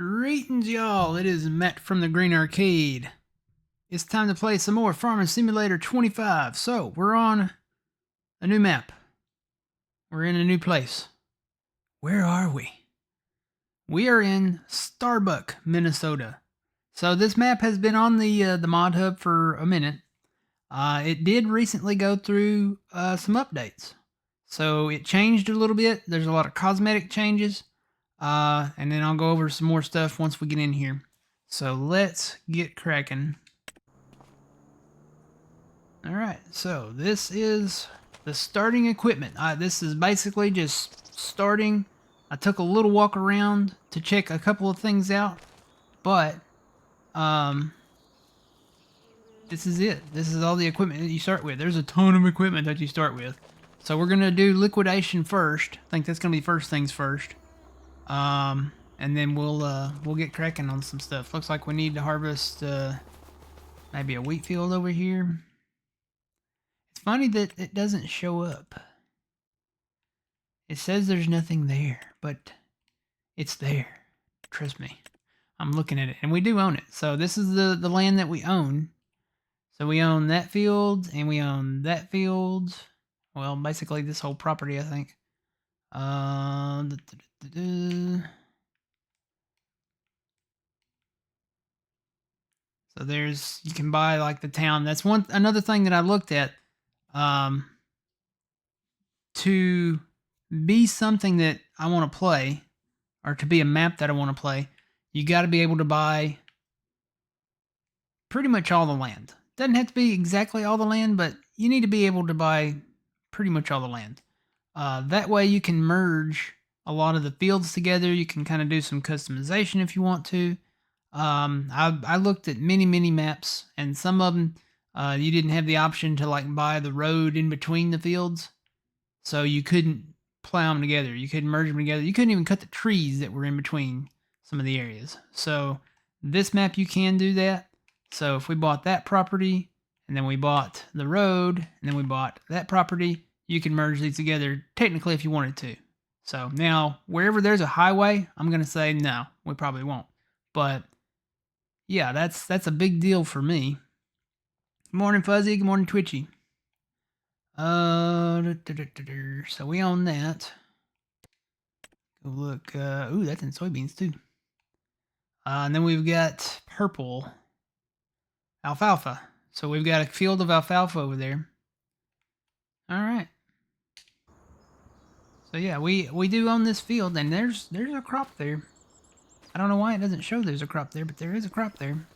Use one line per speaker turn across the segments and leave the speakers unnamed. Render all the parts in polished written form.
Greetings, y'all. It is Matt from the Green Arcade. It's time to play some more Farming Simulator 25. So, we're on a new map. We're in a new place. Where are we? We are in Starbuck, Minnesota. So, this map has been on the mod hub for a minute. It did recently go through some updates. So, it changed a little bit. There's a lot of cosmetic changes. And then I'll go over some more stuff once we get in here. So let's get cracking. Alright, so this is the starting equipment. This is basically just starting. I took a little walk around to check a couple of things out, but this is it. This is all the equipment that you start with. There's a ton of equipment that you start with. So we're going to do liquidation first. I think that's going to be first things first. And then we'll get cracking on some stuff. Looks like we need to harvest maybe a wheat field over here. It's funny that it doesn't show up. It says there's nothing there, but it's there. Trust me. I'm looking at it, and we do own it. So this is the land that we own. So we own that field, and we own that field. Well, basically this whole property, I think. So there's, you can buy like the town. That's another thing that I looked at. To be something that I want to play, or to be a map that I want to play, you got to be able to buy pretty much all the land. Doesn't have to be exactly all the land, but you need to be able to buy pretty much all the land. That way you can merge a lot of the fields together. You can kind of do some customization if you want to. I looked at many maps, and some of them you didn't have the option to like buy the road in between the fields, so you couldn't plow them together. You couldn't merge them together. You couldn't even cut the trees that were in between some of the areas. So this map you can do that. So if we bought that property, and then we bought the road, and then we bought that property, you can merge these together technically if you wanted to. So now wherever there's a highway, I'm going to say no, we probably won't. But yeah, that's a big deal for me. Good morning, Fuzzy. Good morning, Twitchy. So we own that. Go look. Ooh, that's in soybeans too. And then we've got purple alfalfa. So we've got a field of alfalfa over there. All right. So yeah, we do own this field, and there's a crop there. I don't know why it doesn't show there's a crop there, but there is a crop there.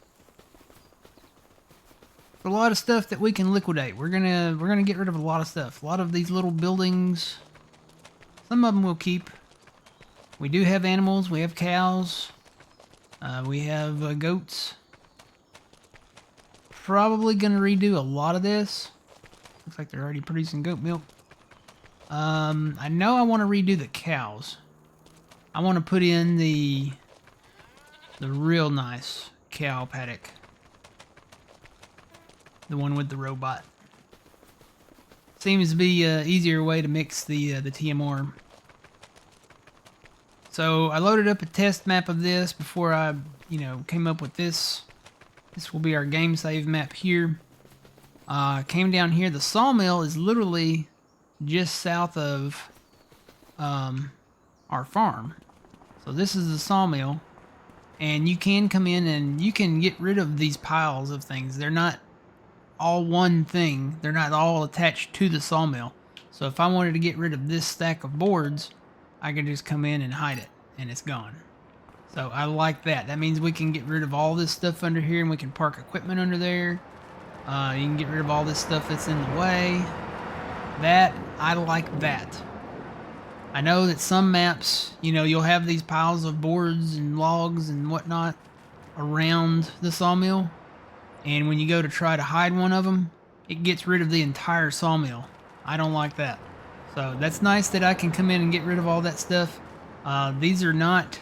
A lot of stuff that we can liquidate. We're gonna get rid of a lot of stuff. A lot of these little buildings. Some of them we'll keep. We do have animals. We have cows. We have goats. Probably gonna redo a lot of this. Looks like they're already producing goat milk. I know I want to redo the cows. I want to put in the real nice cow paddock. The one with the robot. Seems to be an easier way to mix the TMR. So I loaded up a test map of this before I, came up with this. This will be our game save map here. Came down here. The sawmill is literally just south of our farm. So this is the sawmill. And you can come in and you can get rid of these piles of things. They're not all one thing. They're not all attached to the sawmill. So if I wanted to get rid of this stack of boards, I could just come in and hide it, and it's gone. So I like that. That means we can get rid of all this stuff under here, and we can park equipment under there. You can get rid of all this stuff that's in the way. I like that. I know that some maps, you'll have these piles of boards and logs and whatnot around the sawmill. And when you go to try to hide one of them, it gets rid of the entire sawmill. I don't like that. So that's nice that I can come in and get rid of all that stuff. These are not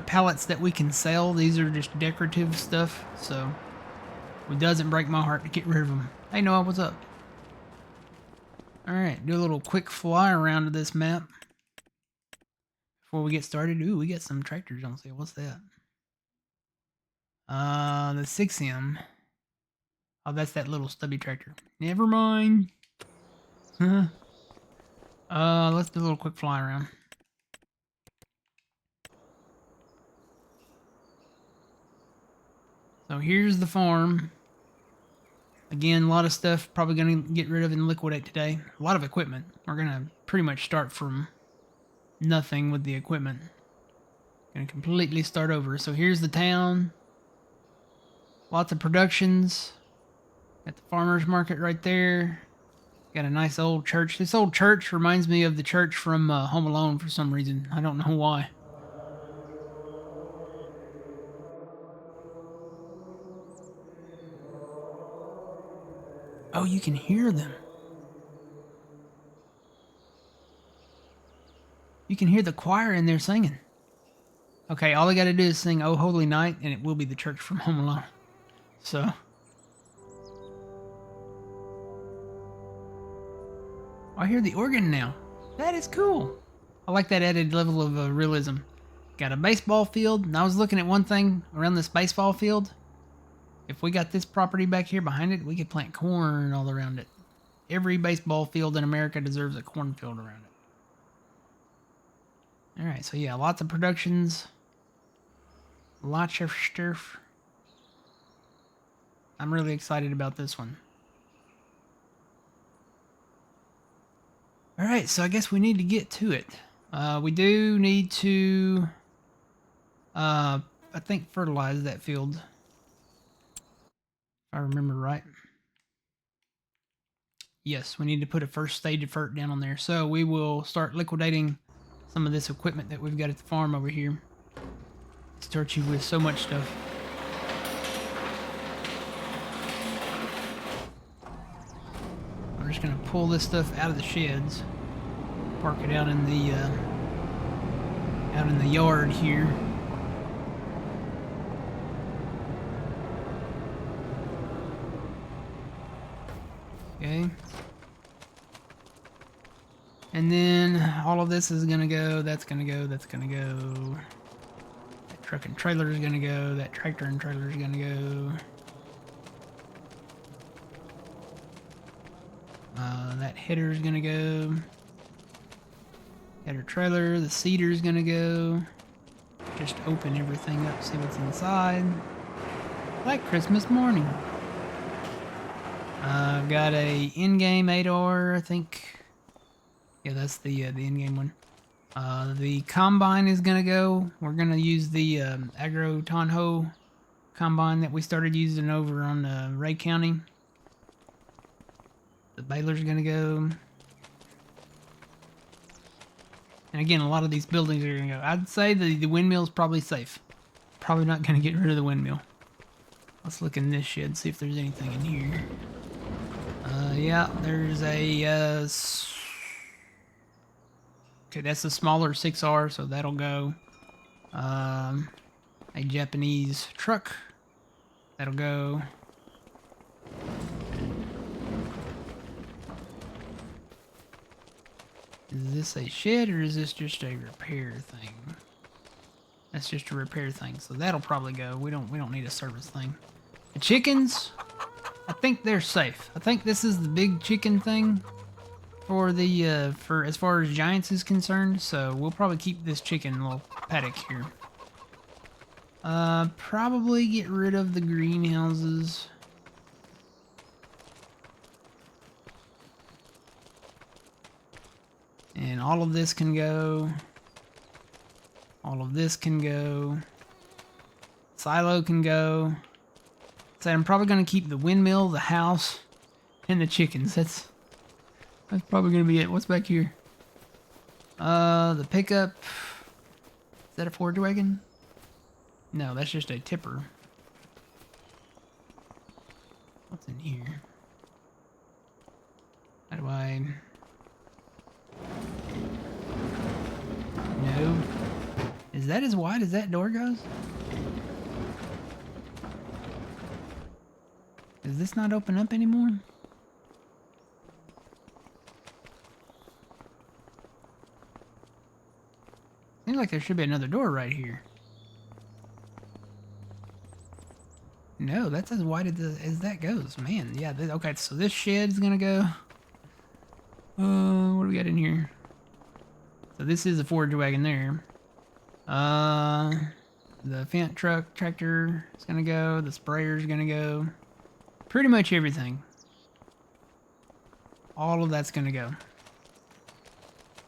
pallets that we can sell. These are just decorative stuff. So it doesn't break my heart to get rid of them. Hey Noah, what's up? Alright, do a little quick fly around to this map before we get started. Ooh, we got some tractors on sale. What's that? The 6M. Oh, that's that little stubby tractor. Never mind. Let's do a little quick fly around. So here's the farm. Again, a lot of stuff probably going to get rid of and liquidate today. A lot of equipment. We're going to pretty much start from nothing with the equipment. Going to completely start over. So here's the town. Lots of productions. Got the farmer's market right there. Got a nice old church. This old church reminds me of the church from Home Alone for some reason. I don't know why. Oh, you can hear them. You can hear the choir in there singing. Okay, all I got to do is sing "Oh Holy Night" and it will be the church from Home Alone. So, I hear the organ now. That is cool. I like that added level of realism. Got a baseball field, and I was looking at one thing around this baseball field. If we got this property back here behind it, we could plant corn all around it. Every baseball field in America deserves a cornfield around it. All right, so yeah, lots of productions. Lots of stuff. I'm really excited about this one. All right, so I guess we need to get to it. We do need to, I think, fertilize that field. If I remember right. Yes, we need to put a first stage of fert down on there. So we will start liquidating some of this equipment that we've got at the farm over here. Start you with so much stuff. I'm just gonna pull this stuff out of the sheds, park it out in the yard here. Okay. And then all of this is gonna go, that's gonna go, that's gonna go. That truck and trailer is gonna go, that tractor and trailer is gonna go. That header is gonna go. Header trailer, the seeder is gonna go. Just open everything up, see what's inside. Like Christmas morning. I've got a in-game 8R, I think. Yeah, that's the in-game one. The combine is gonna go. We're gonna use the Agro Tonho combine that we started using over on Ray County. The baler's gonna go. And again, a lot of these buildings are gonna go. I'd say the windmill's probably safe. Probably not gonna get rid of the windmill. Let's look in this shed, see if there's anything in here. Yeah, there's a okay, that's a smaller 6R, so that'll go. A Japanese truck, that'll go. Is this a shed or is this just a repair thing? That's just a repair thing, so that'll probably go. We don't need a service thing. The chickens, I think they're safe. I think this is the big chicken thing for the for as far as Giants is concerned. So we'll probably keep this chicken little paddock here. Probably get rid of the greenhouses. And all of this can go. All of this can go. Silo can go. So I'm probably going to keep the windmill, the house, and the chickens. That's probably going to be it. What's back here? The pickup. Is that a forage wagon? No, that's just a tipper. What's in here? How do I... No. Is that as wide as that door goes? Does this not open up anymore? Seems Seems like there should be another door right here. No, that's as wide as that goes. Man, yeah. Okay, so this shed's gonna go. What do we got in here? So this is a forage wagon there. The Fent tractor is gonna go. The sprayer's gonna go. Pretty much everything. All of that's gonna go.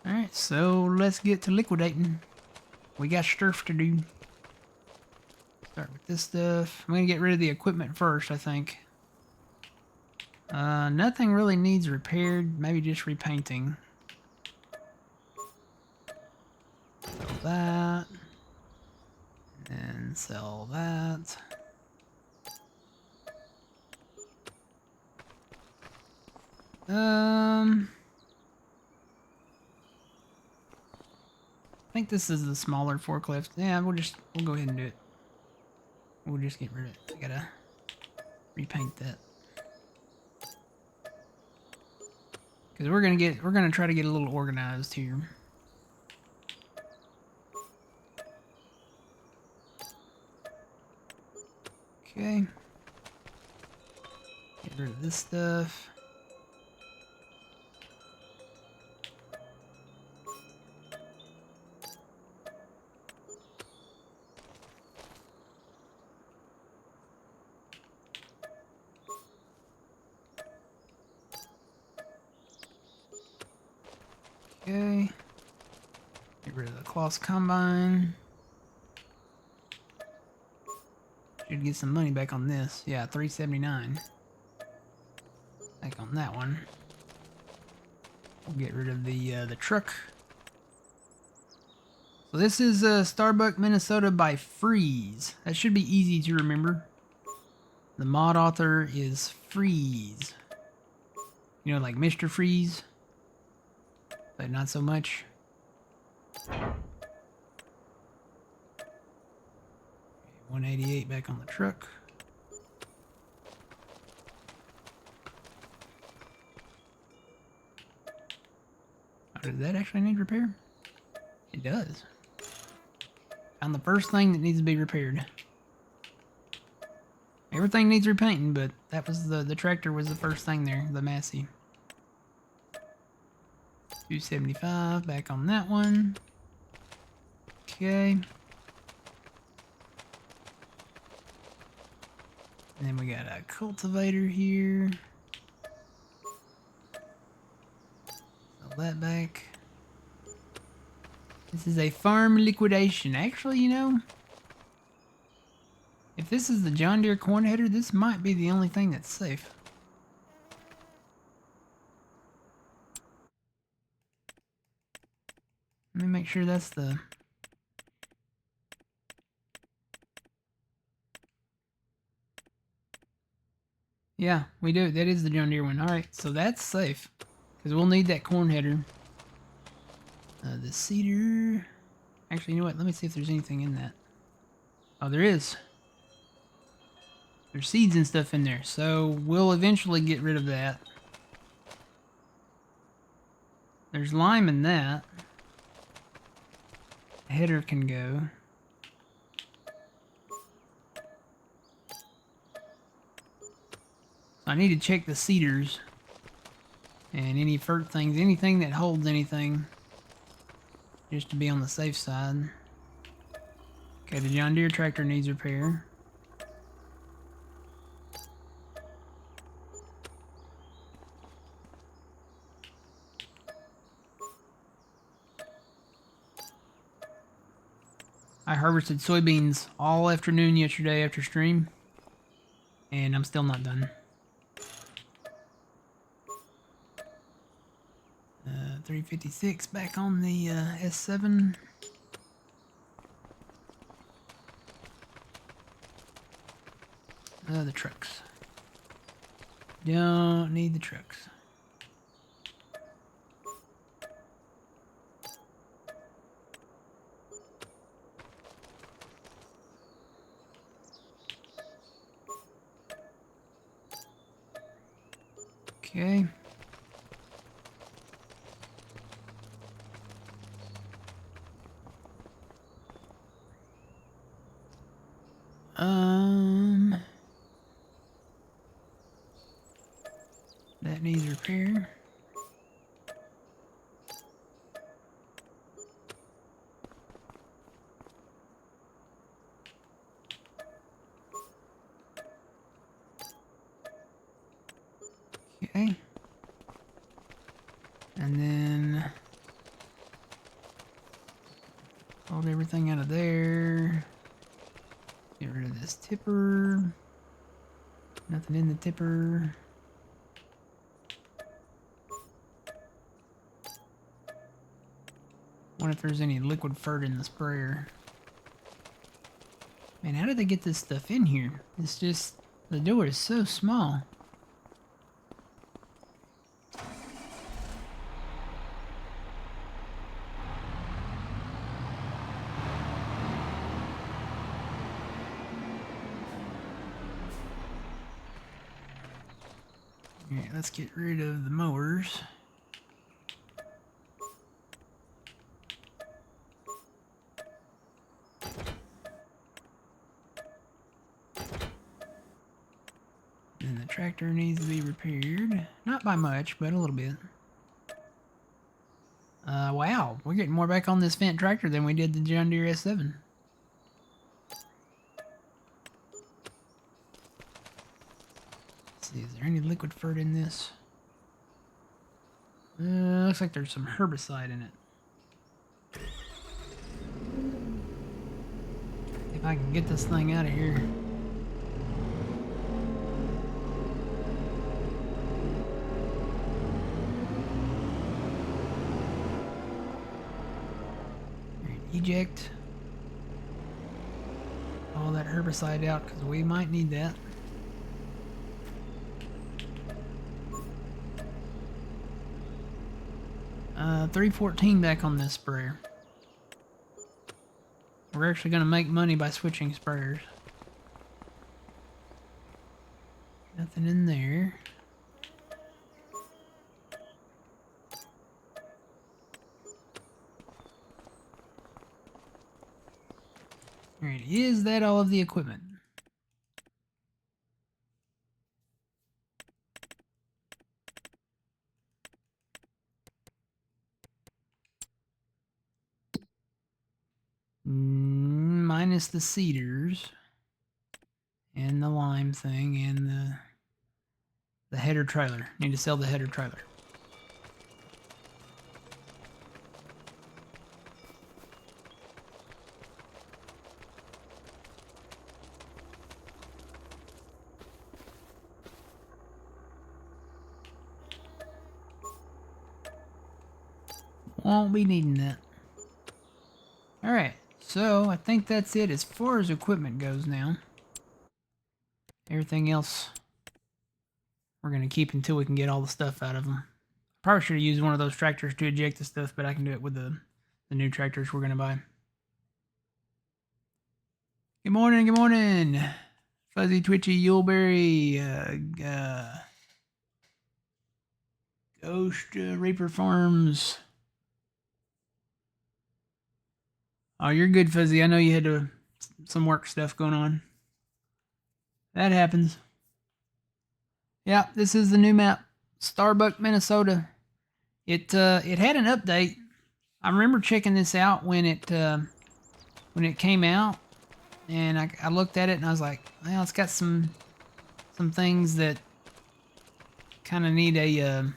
Alright, so let's get to liquidating. We got stuff to do. Start with this stuff. I'm gonna get rid of the equipment first, I think. Nothing really needs repaired. Maybe just repainting. Sell that. And sell that. I think this is the smaller forklift. Yeah, we'll go ahead and do it. We'll just get rid of it. I gotta repaint that. Because we're gonna try to get a little organized here. Okay. Get rid of this stuff. Okay. Get rid of the cloth combine. Should get some money back on this. Yeah, $379. Back on that one. We'll get rid of the truck. So this is Starbuck, Minnesota by Freeze. That should be easy to remember. The mod author is Freeze. You know, like Mr. Freeze, but not so much. 188 back on the truck. Oh, does that actually need repair? It does. Found the first thing that needs to be repaired. Everything needs repainting, but that was the tractor was the first thing there, the Massey. 275 back on that one. Okay. And then we got a cultivator here. Sell that back. This is a farm liquidation. Actually, you know, if this is the John Deere corn header, this might be the only thing that's safe. Let me make sure that's the... Yeah, we do. That is the John Deere one. Alright, so that's safe. Because we'll need that corn header. The cedar... Actually, you know what? Let me see if there's anything in that. Oh, there is. There's seeds and stuff in there. So we'll eventually get rid of that. There's lime in that. The header can go. I need to check the cedars and any fert things, anything that holds anything, just to be on the safe side. Okay, the John Deere tractor needs repair. I harvested soybeans all afternoon yesterday after stream, and I'm still not done. 356 back on the S7. The trucks. Don't need the trucks. Okay. That needs repair. Okay. And then hold everything out of there. Get rid of this tipper. Nothing in the tipper. Wonder if there's any liquid furt in the sprayer. Man, how did they get this stuff in here? It's just, the door is so small. Alright, let's get rid of the mowers. And the tractor needs to be repaired. Not by much, but a little bit. Wow, we're getting more back on this Fendt tractor than we did the John Deere S7. Let's see, is there any liquid furt in this? Looks like there's some herbicide in it. If I can get this thing out of here. Eject all that herbicide out because we might need that. $3.14 back on this sprayer. We're actually going to make money by switching sprayers. Nothing in there. Alright, is that all of the equipment? Minus the cedars and the lime thing and the header trailer. Need to sell the header trailer. Won't be needing that. Alright, so I think that's it as far as equipment goes now. Everything else we're going to keep until we can get all the stuff out of them. Probably should have used one of those tractors to eject the stuff, but I can do it with the new tractors we're going to buy. Good morning, good morning. Fuzzy Twitchy Yuleberry, Ghost Reaper Farms. Oh, you're good, Fuzzy. I know you had some work stuff going on. That happens. Yeah, this is the new map. Starbuck, Minnesota. It had an update. I remember checking this out when it came out, and I looked at it and I was like, well, it's got some things that kind of need an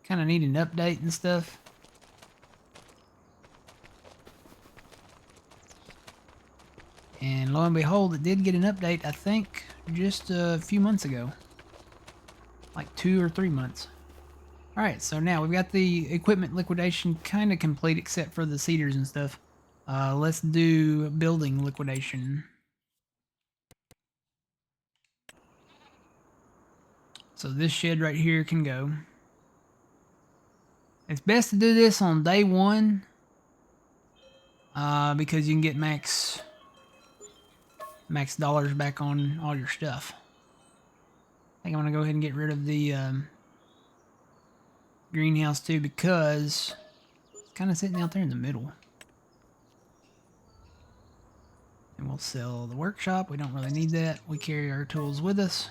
update and stuff. And lo and behold, it did get an update, I think, just a few months ago. Like 2 or 3 months. Alright, so now we've got the equipment liquidation kind of complete except for the cedars and stuff. Let's do building liquidation. So this shed right here can go. It's best to do this on day 1. Because you can get max dollars back on all your stuff. I think I'm going to go ahead and get rid of the greenhouse too because it's kind of sitting out there in the middle. And we'll sell the workshop. We don't really need that. We carry our tools with us.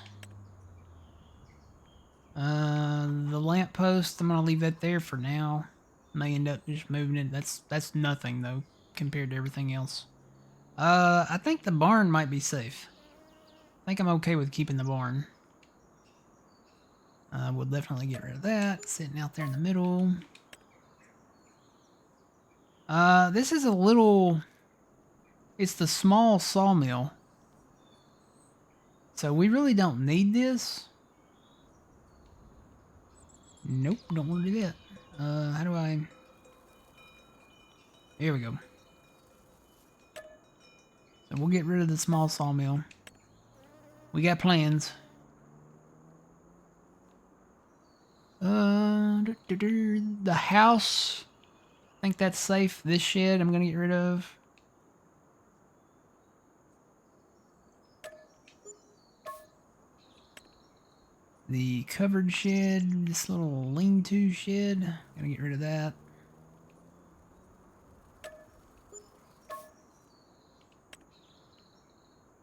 The lamppost, I'm going to leave that there for now. May end up just moving it. That's nothing, though, compared to everything else. I think the barn might be safe. I think I'm okay with keeping the barn. We'll definitely get rid of that. Sitting out there in the middle. This is a little... It's the small sawmill. So we really don't need this. Nope, don't want to do that. How do I... Here we go. So we'll get rid of the small sawmill. We got plans. The house. I think that's safe. This shed I'm going to get rid of. The covered shed. This little lean-to shed. Going to get rid of that.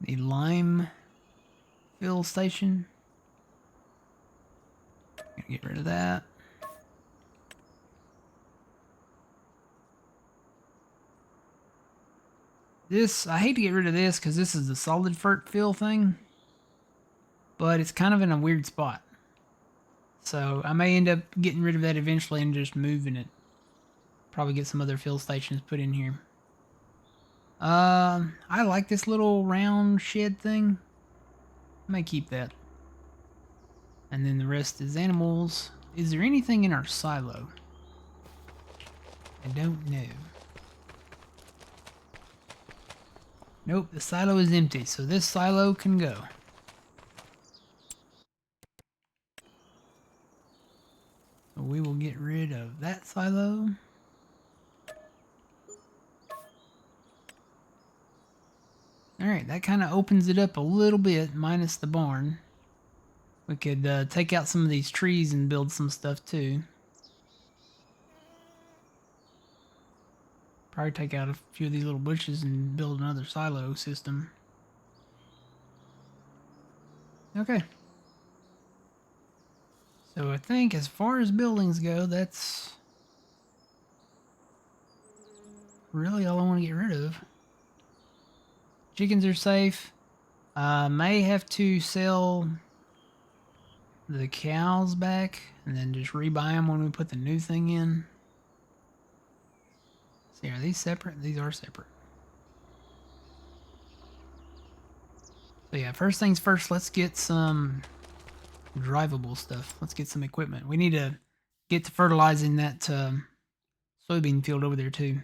The lime fill station. Going to get rid of that. This, I hate to get rid of this because this is the solid fill thing. But it's kind of in a weird spot. So I may end up getting rid of that eventually and just moving it. Probably get some other fill stations put in here. I like this little round shed thing. I may keep that. And then the rest is animals. Is there anything in our silo? I don't know. Nope, the silo is empty, so this silo can go. So we will get rid of that silo. Alright, that kind of opens it up a little bit, minus the barn. We could take out some of these trees and build some stuff too. Probably take out a few of these little bushes and build another silo system. Okay. So I think as far as buildings go, that's really all I want to get rid of. Chickens are safe. May have to sell the cows back and then just rebuy them when we put the new thing in. See, are these separate? These are separate. So yeah, first things first, let's get some drivable stuff. Let's get some equipment. We need to get to fertilizing that soybean field over there too.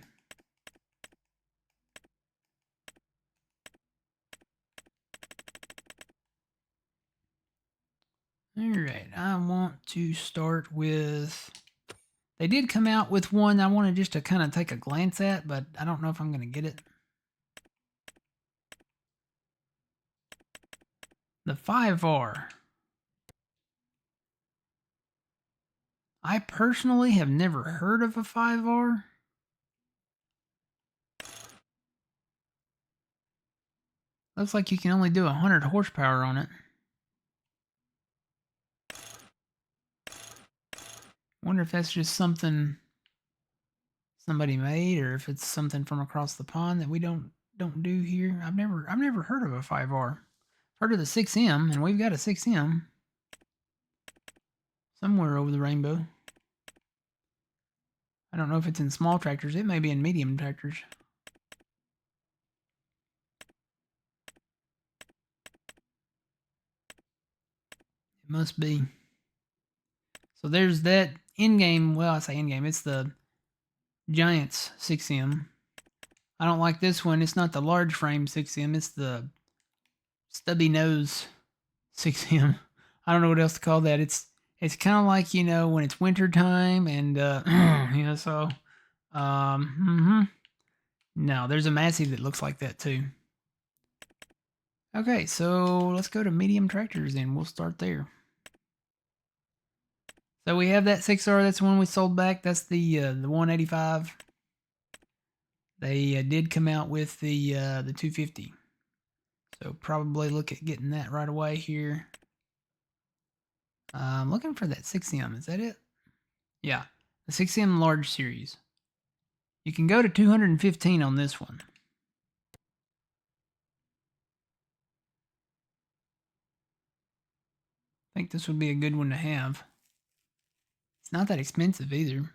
Alright, I want to start with... They did come out with one I wanted just to kind of take a glance at, but I don't know if I'm going to get it. The 5R. I personally have never heard of a 5R. Looks like you can only do 100 horsepower on it. Wonder if that's just something somebody made, or if it's something from across the pond that we don't do here. I've never heard of a 5R. Heard of the 6M, and we've got a 6M somewhere over the rainbow. I don't know if it's in small tractors. It may be in medium tractors. It must be. So there's that in-game, well, I say in-game, it's the Giants 6M. I don't like this one. It's not the large frame 6M, it's the stubby nose 6M. I don't know what else to call that. It's kind of like, you know, when it's winter time and you know, so no, there's a Massey that looks like that too. Okay, so let's go to medium tractors and we'll start there. So we have that 6R, that's the one we sold back. That's the 185. They did come out with the 250. So probably look at getting that right away here. I'm looking for that 6M. Is that it? Yeah, the 6M large series. You can go to 215 on this one. I think this would be a good one to have. It's not that expensive either.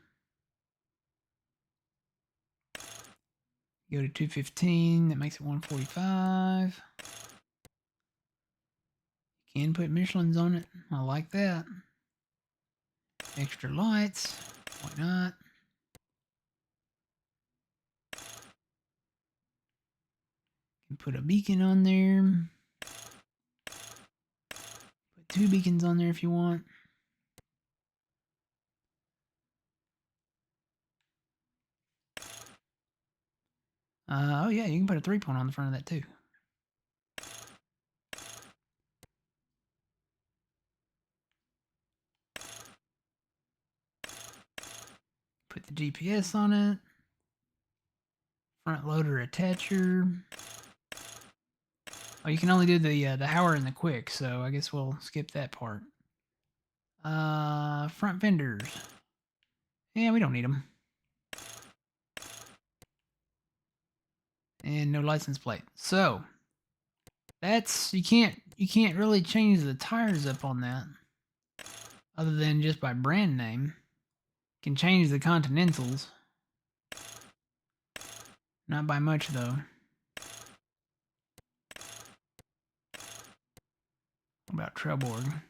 Go to 215, that makes it 145. You can put Michelin's on it. I like that. Extra lights. Why not? You can put a beacon on there. Put 2 beacons on there if you want. Oh yeah, you can put a 3-point on the front of that too. Put the GPS on it. Front loader attacher. Oh, you can only do the Howard and the Quick, so I guess we'll skip that part. Front fenders. Yeah, we don't need them. And no license plate. So that's you can't really change the tires up on that, other than just by brand name. You can change the Continentals. Not by much though. What about Trelleborg?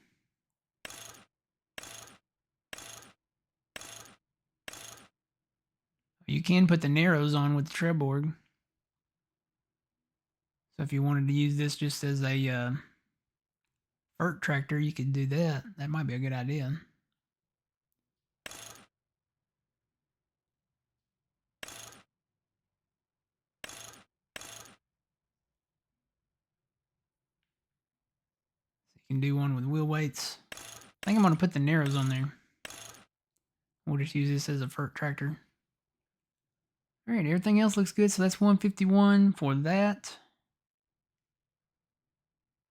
You can put the Narrows on with the Trelleborg. So if you wanted to use this just as a vert tractor, you could do that. That might be a good idea. So you can do one with wheel weights. I think I'm going to put the Narrows on there. We'll just use this as a vert tractor. All right, everything else looks good. So that's 151 for that.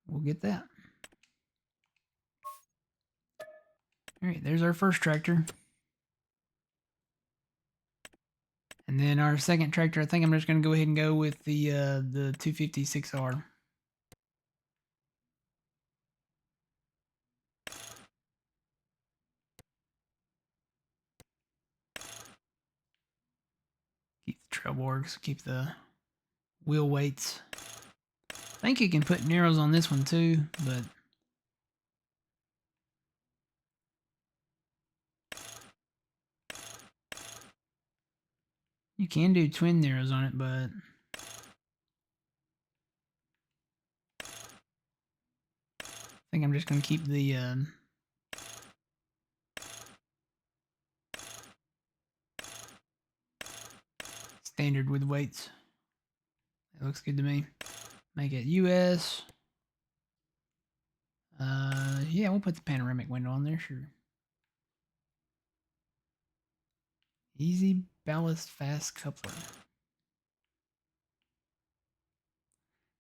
We'll get that. All right, there's our first tractor. And then our second tractor, I think I'm just going to go ahead and go with the 256R. Keep the Trelleborgs, keep the wheel weights. I think you can put Narrows on this one too, but you can do twin Narrows on it, but I think I'm just going to keep the standard with weights. That looks good to me. Make it US. Yeah, we'll put the panoramic window on there, sure. Easy ballast fast coupler.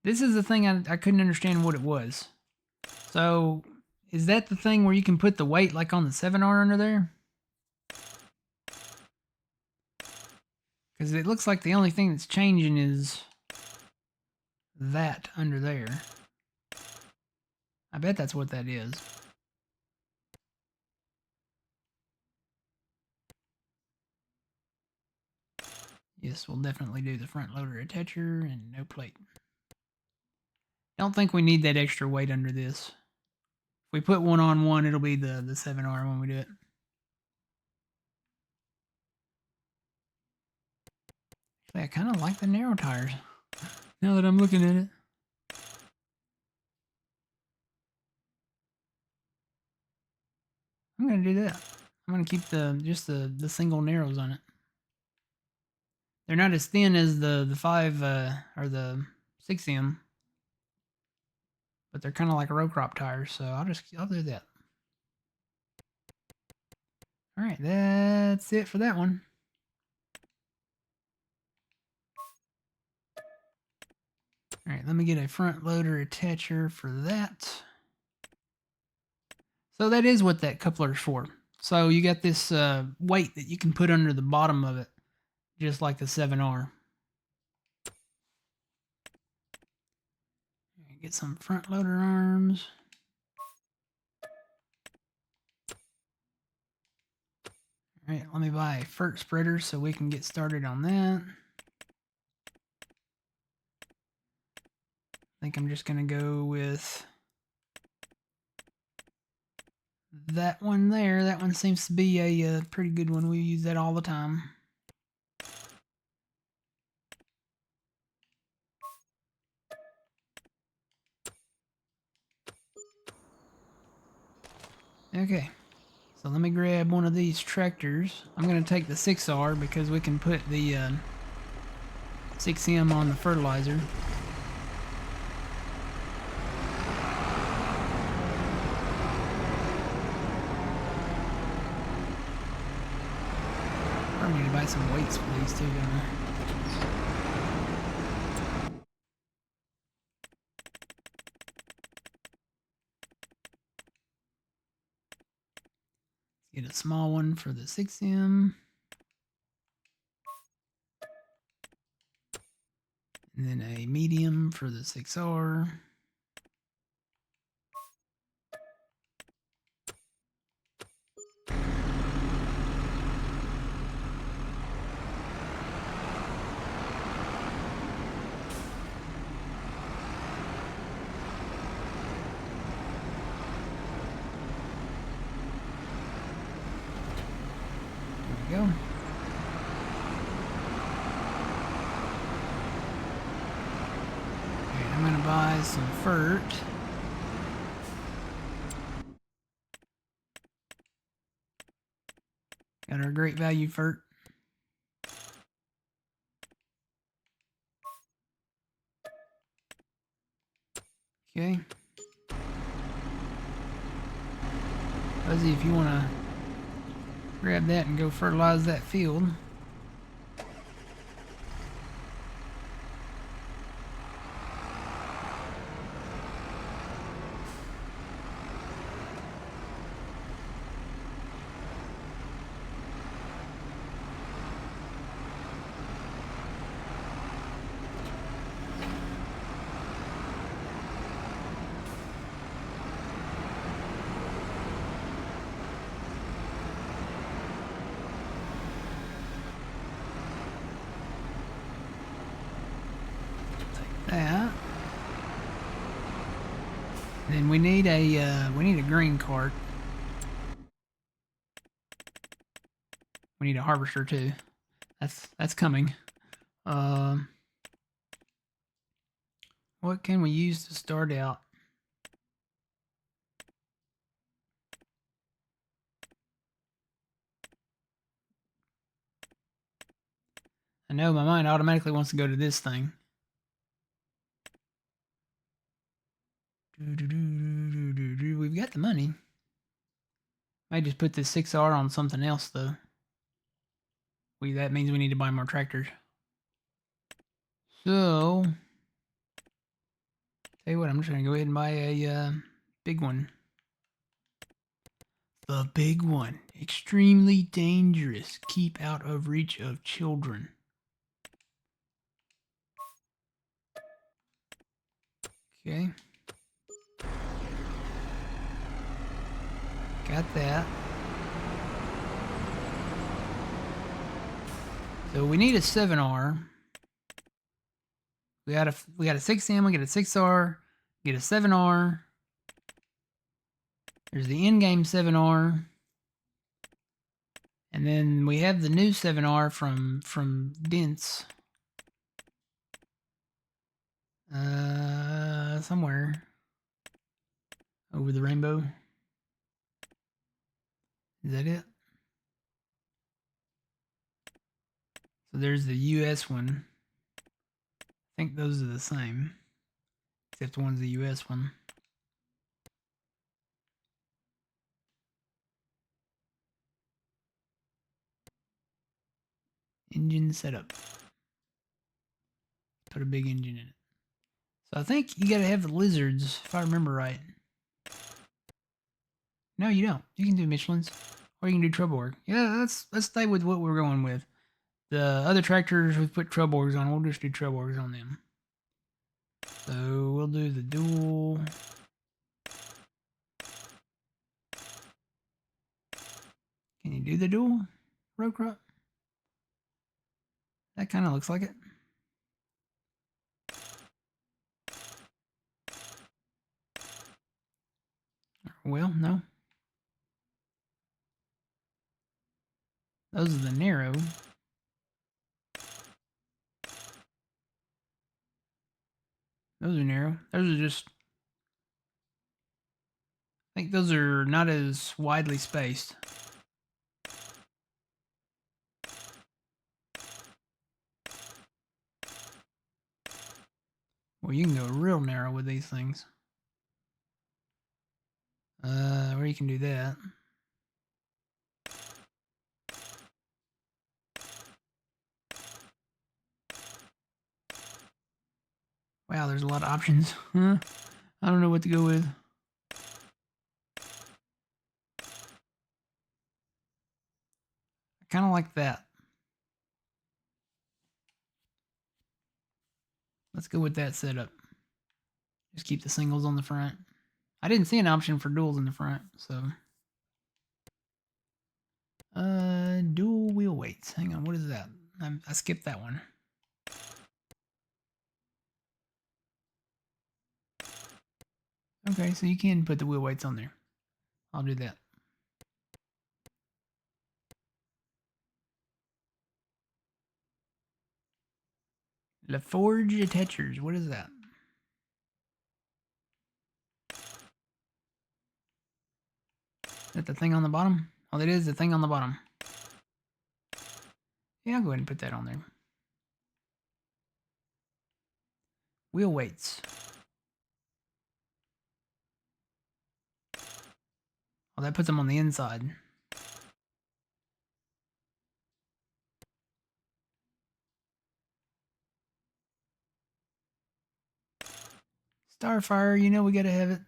This is the thing I couldn't understand what it was. So, is that the thing where you can put the weight like on the 7R under there? Because it looks like the only thing that's changing is that under there. I bet that's what that is. Yes, we'll definitely do the front loader attacher and no plate. Don't think we need that extra weight under this. If we put one on one, it'll be the 7R when we do it. Actually, I kind of like the narrow tires now that I'm looking at it. I'm going to do that. I'm going to keep just the single narrows on it. They're not as thin as the 5 or the 6M, but they're kind of like row crop tires, so I'll do that. All right, that's it for that one. All right, let me get a front loader attacher for that. So that is what that coupler is for. So you got this weight that you can put under the bottom of it, just like the 7R. Get some front loader arms. All right, let me buy a FERT spreader so we can get started on that. I think I'm just going to go with that one there. That one seems to be a pretty good one. We use that all the time. Okay, so let me grab one of these tractors. I'm going to take the 6R because we can put the 6M on the fertilizer. I need to buy some weights for these too, don't I? Get a small one for the 6M. And then a medium for the 6R. There we go. Okay, I'm going to buy some FERT. Got our great value FERT. Okay. Fuzzy, if you want to grab that and go fertilize that field. That. Then we need a grain cart. We need a harvester too. That's coming. What can we use to start out? I know my mind automatically wants to go to this thing. We've got the money. Might just put this 6R on something else though. That means we need to buy more tractors. So, tell you what, I'm just gonna go ahead and buy a big one. The big one. Extremely dangerous. Keep out of reach of children. Okay. Got that. So we need a 7R. We got a 6M, we get a 6R, get a 7R. There's the in-game 7R. And then we have the new 7R from Dents. Somewhere over the rainbow. Is that it? So there's the US one. I think those are the same, except one's the US one. Engine setup. Put a big engine in it. So I think you gotta have the lizards, if I remember right. No, you don't. You can do Michelin's, or you can do Trouborg. Yeah, let's stay with what we're going with. The other tractors we put Trouborgs on. We'll just do Trouborgs on them. So we'll do the dual. Can you do the dual row crop? That kind of looks like it. Well, no. Those are the narrow. Those are narrow. Those are just... I think those are not as widely spaced. Well, you can go real narrow with these things. Or you can do that. Wow, there's a lot of options. I don't know what to go with. I kind of like that. Let's go with that setup. Just keep the singles on the front. I didn't see an option for duals in the front, so. Dual wheel weights. Hang on, what is that? I skipped that one. Okay, so you can put the wheel weights on there. I'll do that. LaForge attachers. What is that? Is that the thing on the bottom? Oh, that is the thing on the bottom. Yeah, I'll go ahead and put that on there. Wheel weights. Oh, that puts them on the inside. Starfire, you know we gotta have it.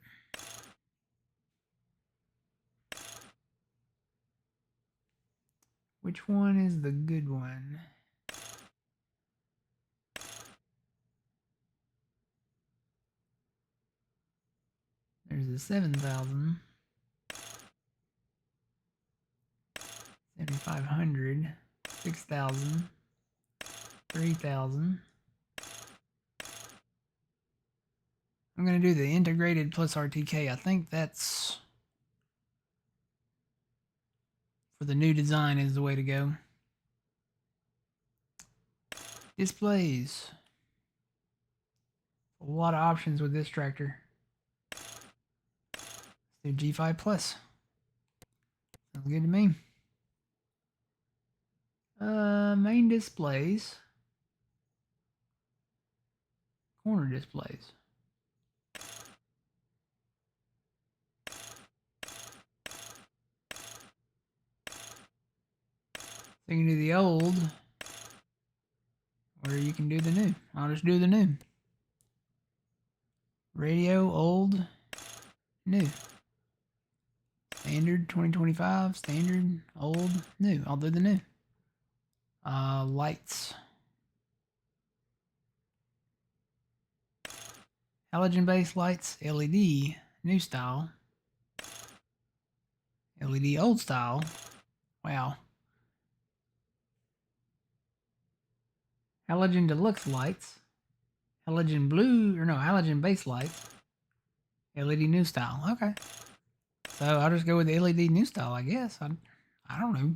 Which one is the good one? There's a 7,000. 7,500. 6,000. 3,000. I'm going to do the integrated plus RTK. I think that's for the new design is the way to go. Displays. A lot of options with this tractor. Let's do G5 plus. Sounds good to me. Main displays. Corner displays. So you can do the old, or you can do the new. I'll just do the new. Radio, old, new. Standard 2025, standard, old, new. I'll do the new. Lights. Halogen based lights, LED, new style. LED old style. Wow. Halogen deluxe lights. Halogen blue, or no, halogen base lights. LED new style. Okay. So I'll just go with the LED new style, I guess. I don't know.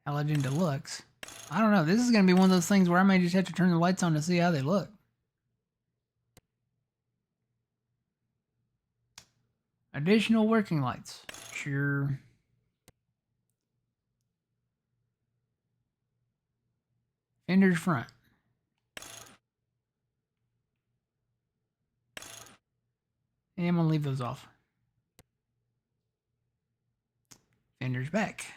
Halogen deluxe. I don't know. This is going to be one of those things where I may just have to turn the lights on to see how they look. Additional working lights. Sure. Fenders front. And I'm gonna leave those off. Fender's back.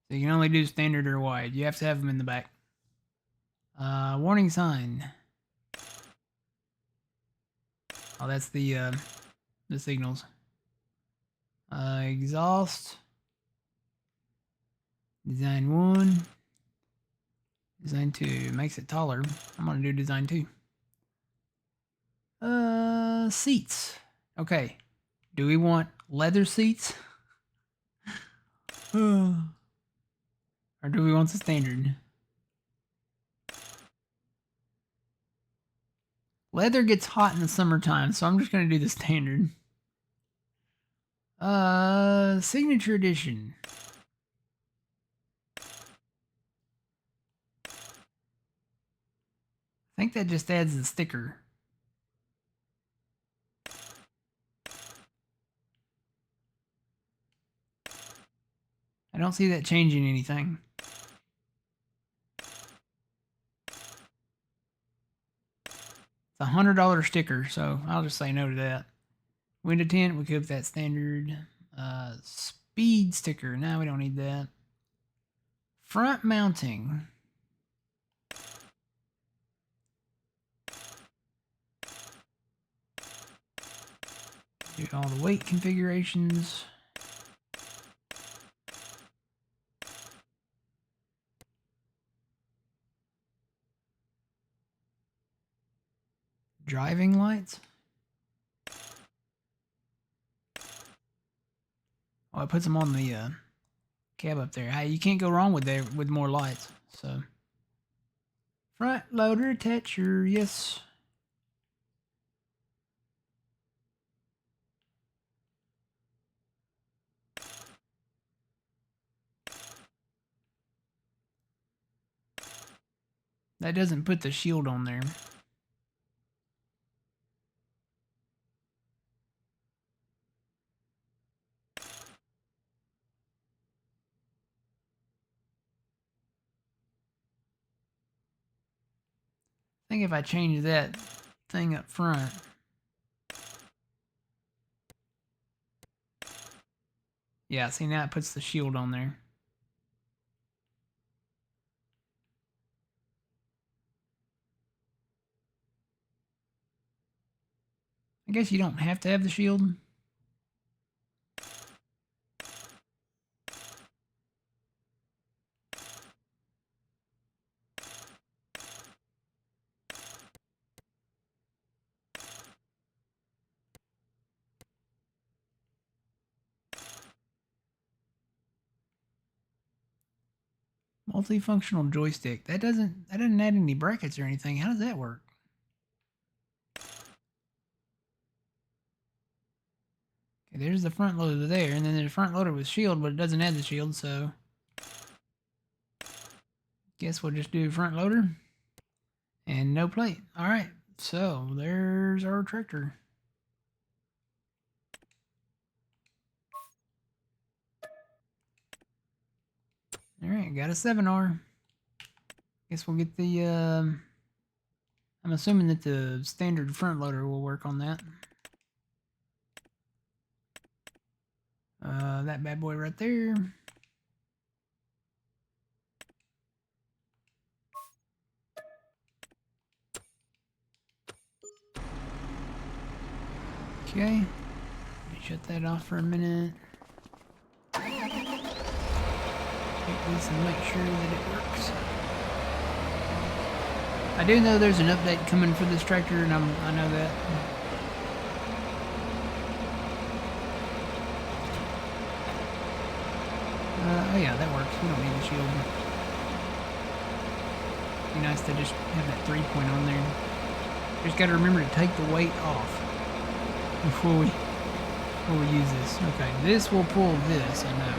So you can only do standard or wide. You have to have them in the back. Warning sign. Oh, that's the signals. Exhaust. Design 1. Design 2. Makes it taller. I'm gonna do design 2. Seats. Okay. Do we want leather seats? Or do we want the standard? Leather gets hot in the summertime, so I'm just gonna do the standard. Signature edition. I think that just adds the sticker. I don't see that changing anything. It's $100 sticker, so I'll just say no to that. Window tint, we could put that standard. Speed sticker, no, we don't need that. Front mounting. Do all the weight configurations. Driving lights. Oh, it puts them on the cab up there. Hey, you can't go wrong with more lights. So front loader attacher, yes. That doesn't put the shield on there. I think if I change that thing up front. Yeah, see, now it puts the shield on there. I guess you don't have to have the shield. Multifunctional joystick. That doesn't add any brackets or anything. How does that work? Okay, there's the front loader there, and then there's the front loader with shield, but it doesn't add the shield, so guess we'll just do front loader and no plate. All right, so there's our tractor. All right, got a 7R. Guess we'll get the. I'm assuming that the standard front loader will work on that. That bad boy right there. Okay. Shut that off for a minute. Check this and make sure that it works. I do know there's an update coming for this tractor, and I know that. Oh yeah, that works. We don't need the shield. Be nice to just have that 3-point on there. Just got to remember to take the weight off before we use this. Okay, this will pull this, I know.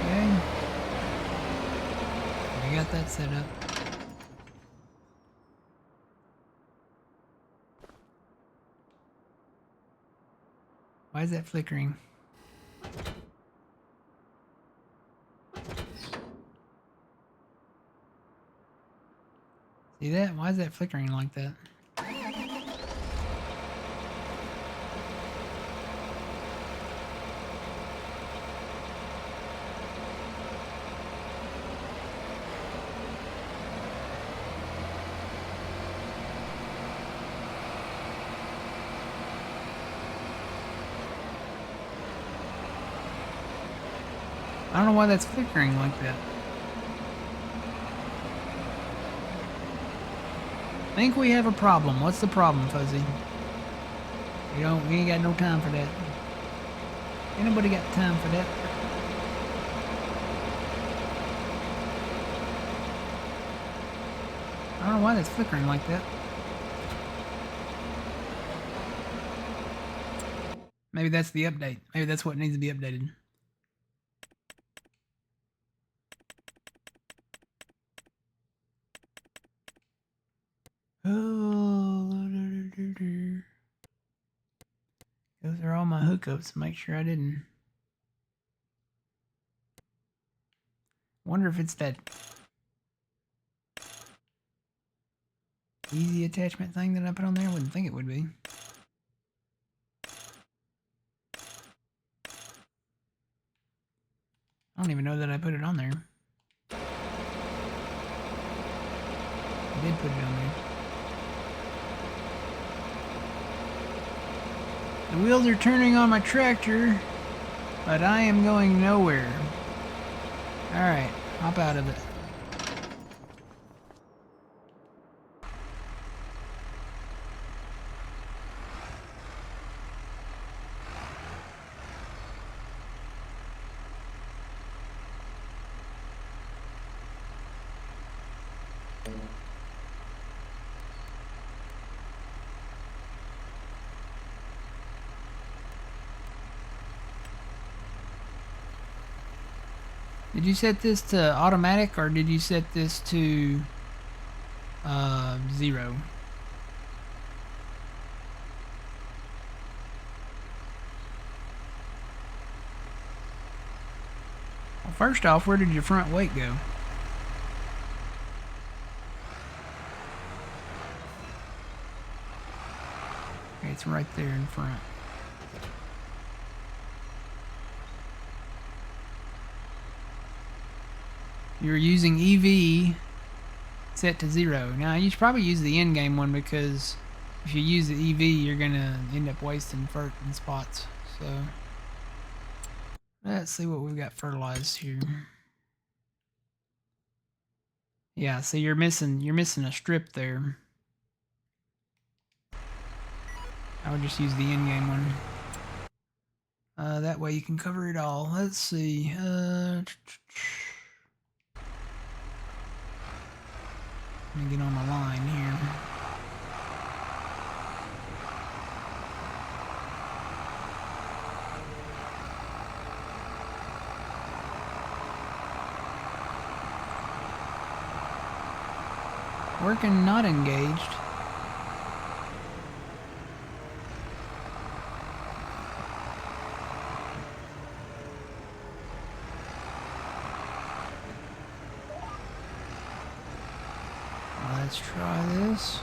Okay. We got that set up. Why is that flickering? See that? Why is that flickering like that? I don't know why that's flickering like that. I think we have a problem. What's the problem, Fuzzy? We ain't got no time for that. Ain't nobody got time for that. I don't know why that's flickering like that. Maybe that's the update. Maybe that's what needs to be updated. Oh, those are all my hookups. Make sure I didn't. Wonder if it's that easy attachment thing that I put on there. I wouldn't think it would be. I don't even know that I put it on there. I did put it on there. The wheels are turning on my tractor, but I am going nowhere. Alright, hop out of it. Did you set this to automatic or did you set this to 0? Well, first off, where did your front weight go? Okay, it's right there in front. You're using EV set to 0. Now, you should probably use the in-game one because if you use the EV, you're going to end up wasting fert and spots. So, let's see what we've got fertilized here. Yeah, so you're missing a strip there. I would just use the in-game one. That way you can cover it all. Let's see. Let me get on the line here. Working not engaged. Let's try this.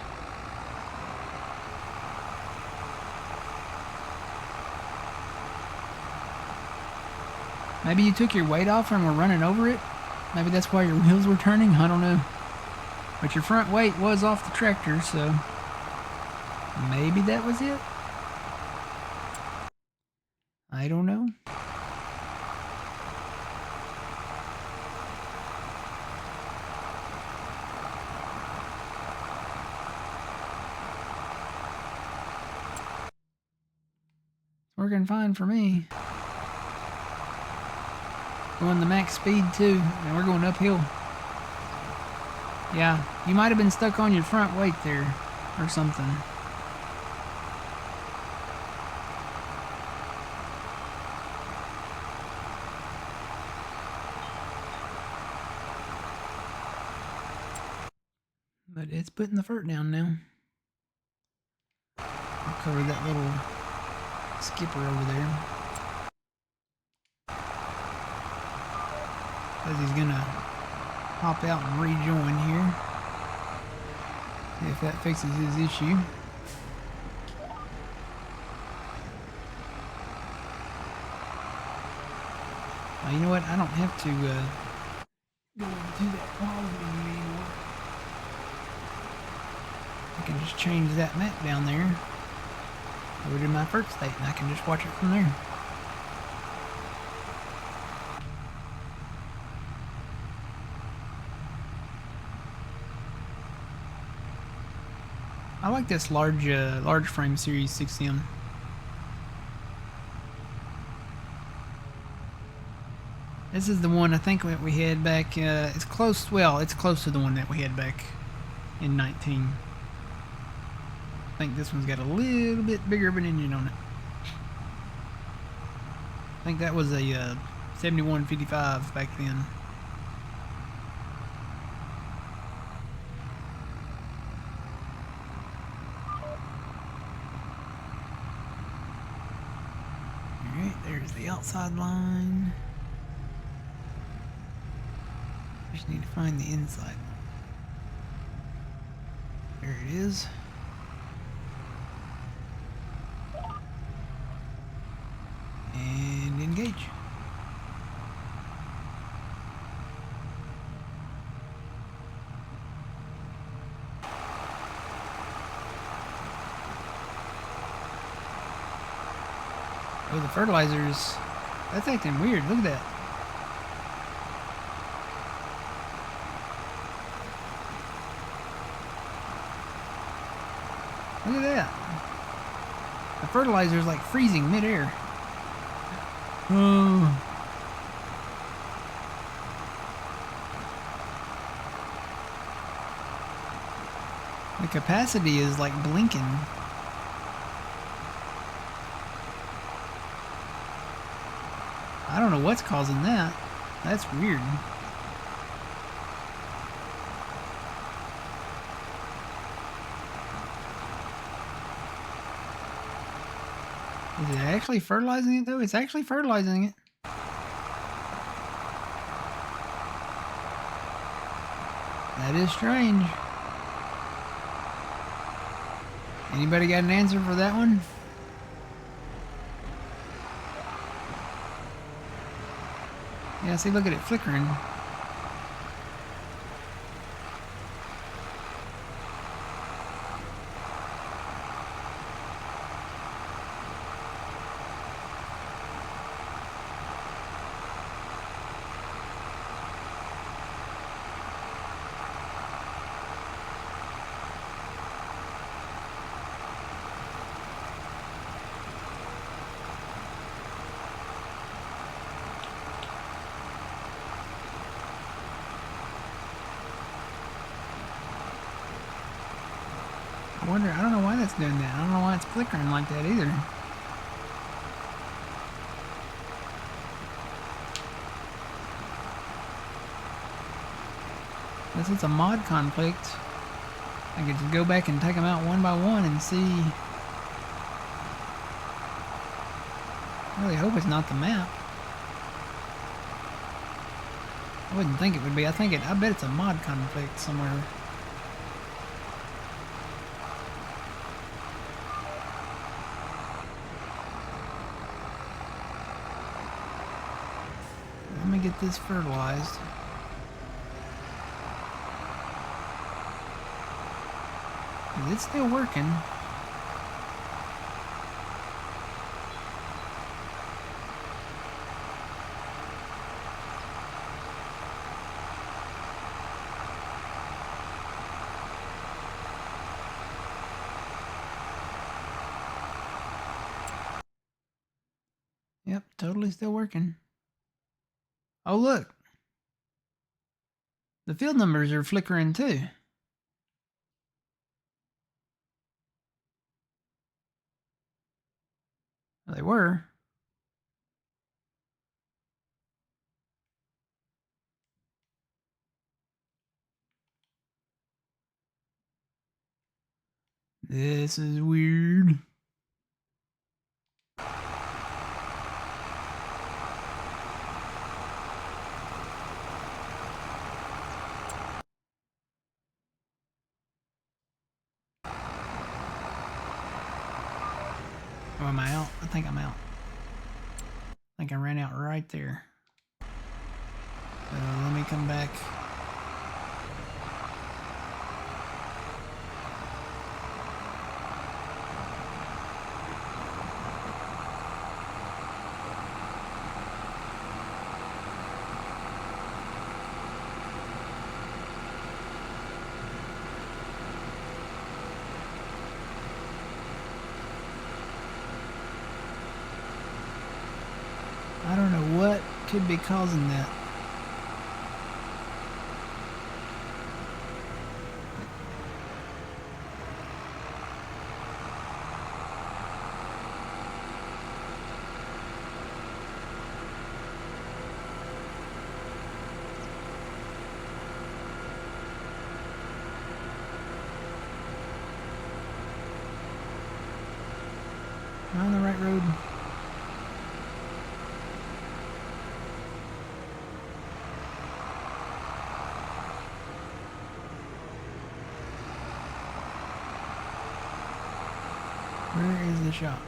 Maybe you took your weight off and were running over it? Maybe that's why your wheels were turning? I don't know. But your front weight was off the tractor, so maybe that was it? I don't know. Working fine for me. Going the max speed too, and we're going uphill. Yeah, you might have been stuck on your front weight there, or something. But it's putting the fert down now. I'll cover that little skipper over there. Because he's gonna hop out and rejoin here. See if that fixes his issue. You know what? I don't have to go into that pause menu anymore. I can just change that map down there over to my first state, and I can just watch it from there. I like this large frame Series 6M. This is the one I think that we had back. It's close. Well, it's close to the one that we had back in 19. I think this one's got a little bit bigger of an engine on it. I think that was a 7155 back then. Alright, there's the outside line. Just need to find the inside line. There it is. And engage. Oh, the fertilizers. That's acting weird. Look at that. Look at that. The fertilizer's like freezing midair. Oh. The capacity is like blinking. I don't know what's causing that. That's weird. Is it actually fertilizing it though? It's actually fertilizing it. That is strange. Anybody got an answer for that one? Yeah, see, look at it flickering. I don't know why that's doing that. I don't know why it's flickering like that either. Unless it's a mod conflict. I could just go back and take them out one by one and see. I really hope it's not the map. I wouldn't think it would be. I bet it's a mod conflict somewhere. Let me get this fertilized. It's still working. Yep, totally still working. Oh, look. The field numbers are flickering too. They were. This is weird. Oh, am I out? I think I'm out. I think I ran out right there. So let me come back. I don't know what could be causing that. Am I on the right road? Where is the shop?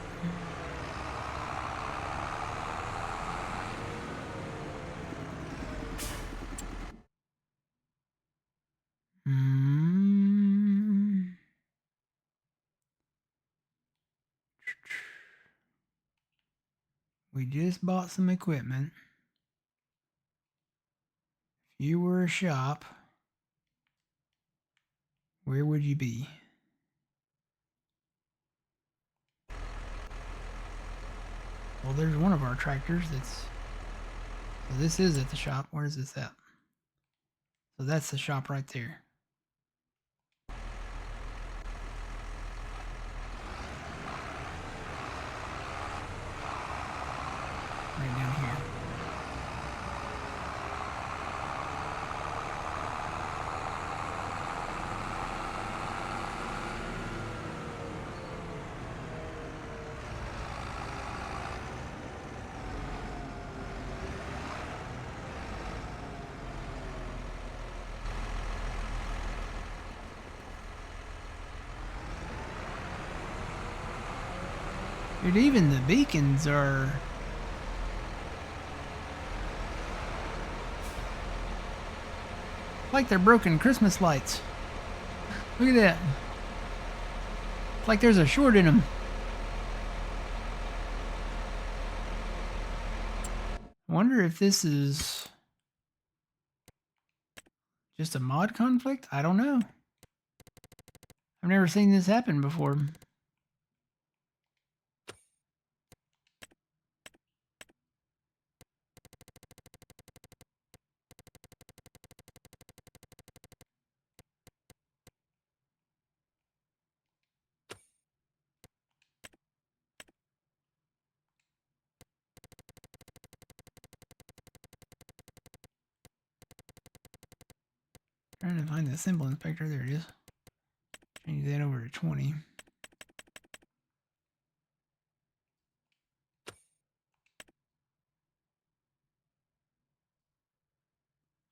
We just bought some equipment. If you were a shop, where would you be? Well, there's one of our tractors that's... So this is at the shop. Where is this at? So that's the shop right there. Right down here. Dude, even the beacons are... like they're broken Christmas lights. Look at that. It's like there's a short in them. I wonder if this is just a mod conflict? I don't know. I've never seen this happen before. Trying to find the symbol inspector. There it is. Change that over to 20.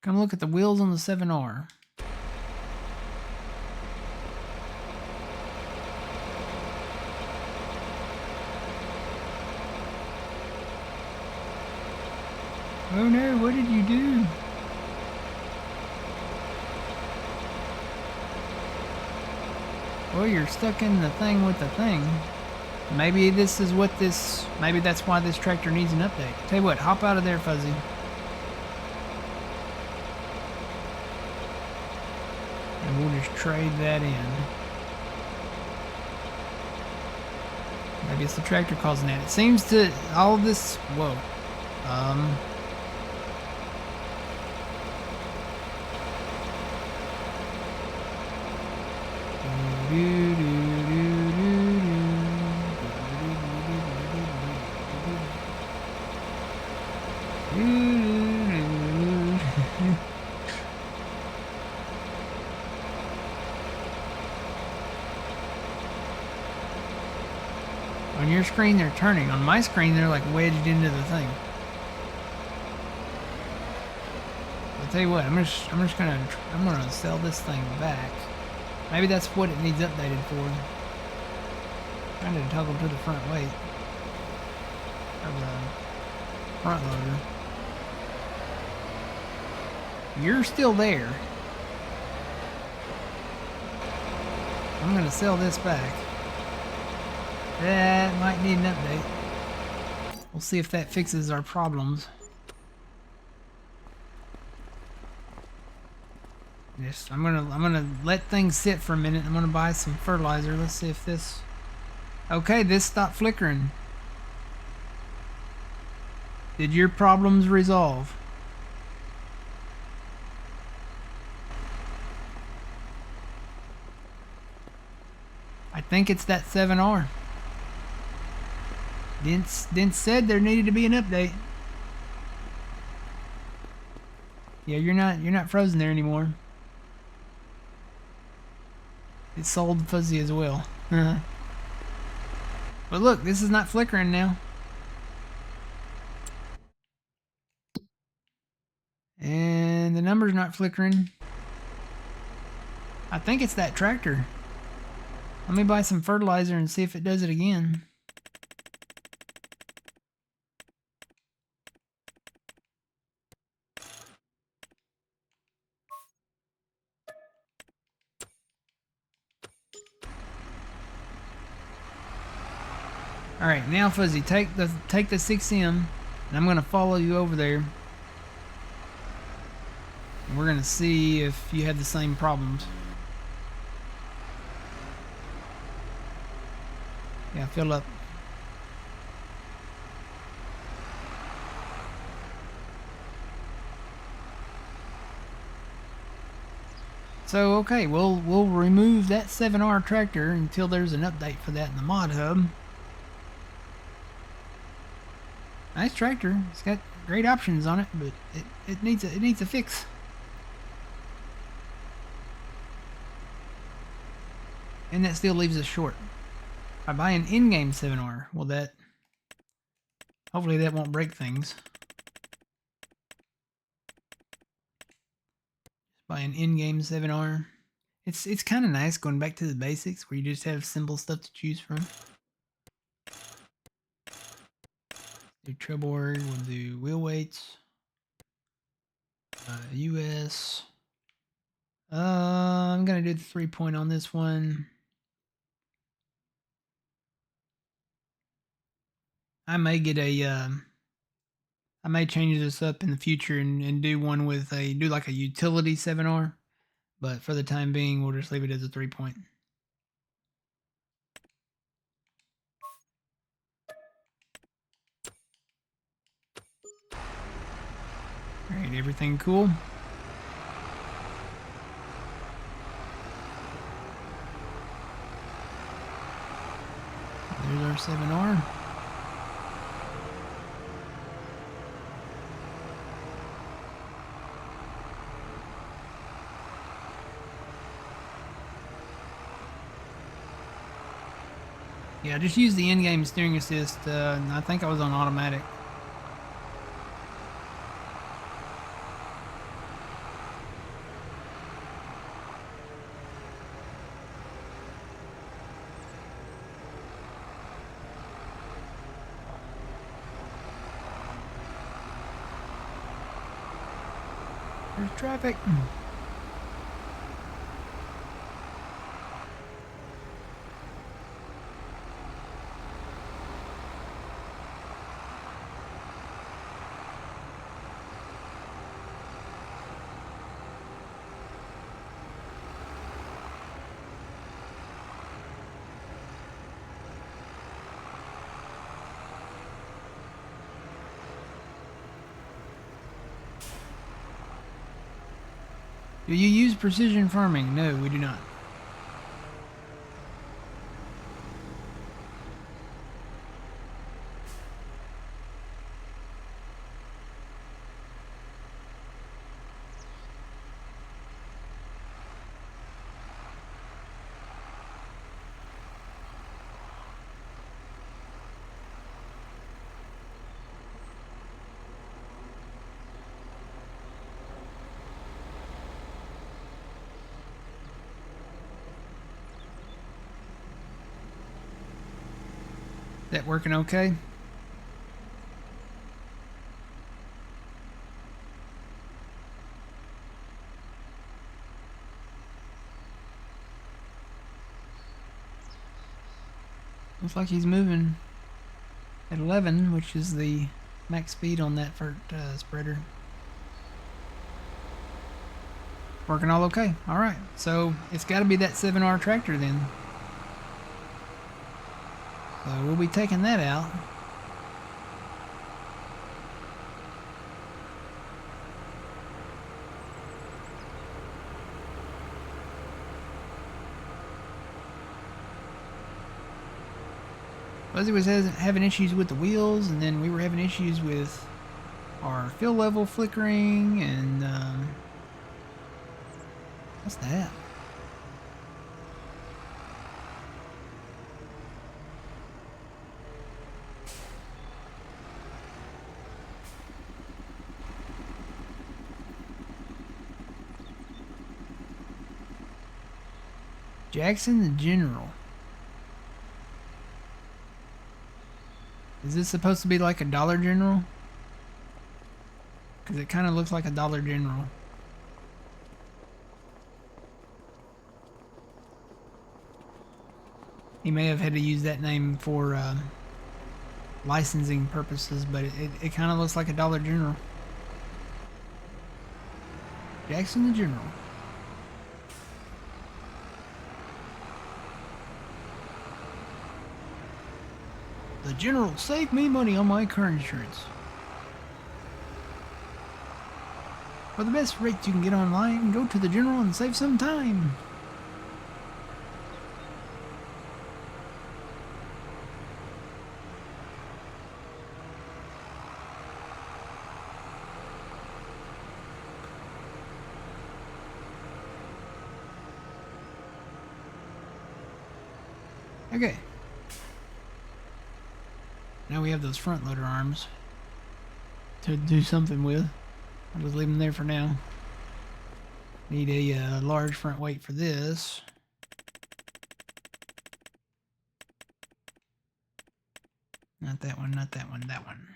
Come look at the wheels on the 7R. Oh no, what did you do? Well, you're stuck in the thing with the thing. Maybe this is what this... maybe that's why this tractor needs an update. Tell you what, hop out of there, Fuzzy. And we'll just trade that in. Maybe it's the tractor causing that. It seems to... all of this... whoa. On your screen, they're turning. On my screen, they're like wedged into the thing. I'll tell you what, I'm gonna sell this thing back. Maybe that's what it needs updated for. Trying to toggle to the front weight. of the front loader. You're still there. I'm going to sell this back. That might need an update. We'll see if that fixes our problems. Yes, I'm gonna let things sit for a minute. I'm gonna buy some fertilizer. Let's see if this. Okay, this stopped flickering. Did your problems resolve? I think it's that 7R. Didn't said there needed to be an update. Yeah, you're not frozen there anymore. It's sold fuzzy as well. But look, this is not flickering now. And the number's not flickering. I think it's that tractor. Let me buy some fertilizer and see if it does it again. All right, now Fuzzy, take the 6M, and I'm gonna follow you over there. And we're gonna see if you have the same problems. Yeah, fill up. So okay, we'll remove that 7R tractor until there's an update for that in the mod hub. Nice tractor. It's got great options on it, but it needs a fix. And that still leaves us short. I buy an in-game 7R. Well, hopefully that won't break things. Buy an in-game 7R. It's kind of nice going back to the basics where you just have simple stuff to choose from. Do treble work, we'll do wheel weights. US. I'm gonna do the 3-point on this one. I may get a I may change this up in the future and do one with do like a utility 7R, but for the time being we'll just leave it as a 3-point. Alright, everything cool? There's our 7R. Yeah, just use the in-game steering assist. I think I was on automatic. There's traffic. Do you use precision farming? No, we do not. That working okay? Looks like he's moving at 11, which is the max speed on that for spreader. Working all okay. All right, so it's got to be that 7R tractor then. So we'll be taking that out. Fuzzy was having issues with the wheels, and then we were having issues with our fuel level flickering, and what's that? Jackson the General. Is this supposed to be like a Dollar General? Because it kind of looks like a Dollar General. He may have had to use that name for licensing purposes, but it kind of looks like a Dollar General. Jackson the General. The General saved me money on my car insurance. For the best rates you can get online, go to the General and save some time. Okay. Now we have those front loader arms to do something with. I'll just leave them there for now. Need a large front weight for this. Not that one, not that one, that one.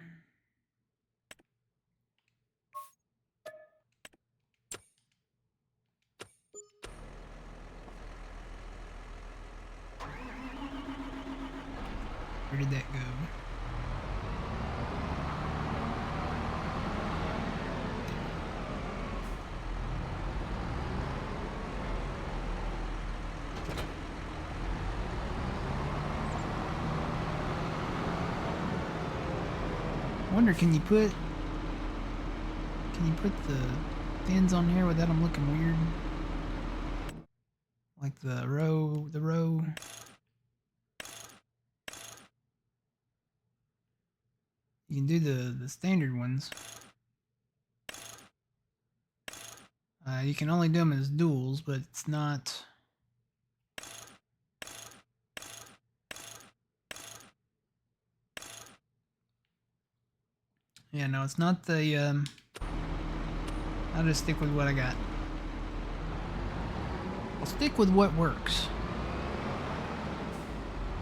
Where did that go? I wonder, can you put the fins on here without them looking weird? Like the row. You can do the standard ones. You can only do them as duals, but it's not. Yeah, no, it's not the. I'll just stick with what I got. I'll stick with what works.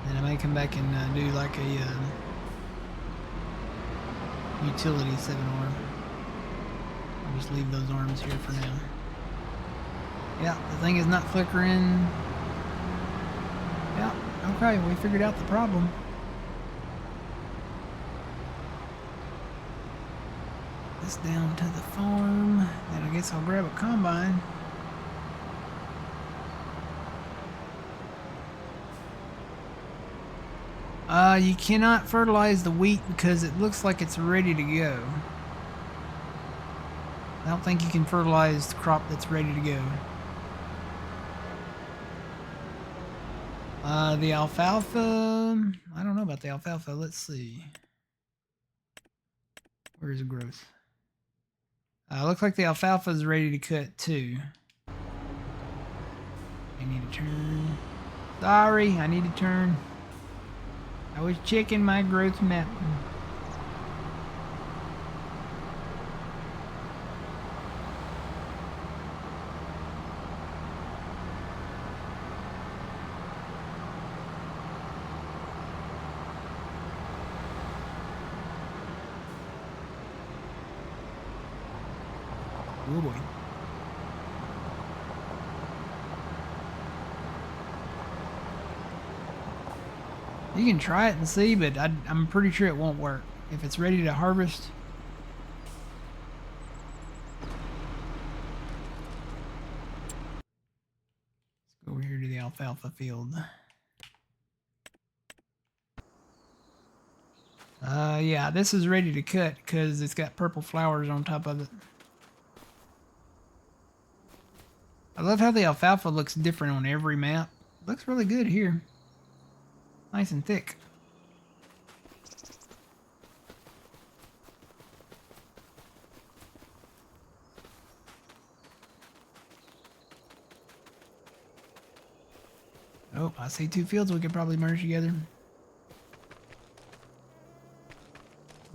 And I may come back and do like a utility 7R. I'll just leave those arms here for now. Yeah, the thing is not flickering. Yeah, okay, we figured out the problem. This down to the farm. Then I guess I'll grab a combine. You cannot fertilize the wheat because it looks like it's ready to go. I don't think you can fertilize the crop that's ready to go. The alfalfa, I don't know about the alfalfa. Let's see. Where's the growth? Looks like the alfalfa is ready to cut too. I need to turn. Sorry, I need to turn. I was checking my growth map. Oh boy. You can try it and see, but I'm pretty sure it won't work. If it's ready to harvest, let's go over here to the alfalfa field. Yeah, this is ready to cut because it's got purple flowers on top of it. I love how the alfalfa looks different on every map. It looks really good here. Nice and thick. Oh, I see two fields we could probably merge together.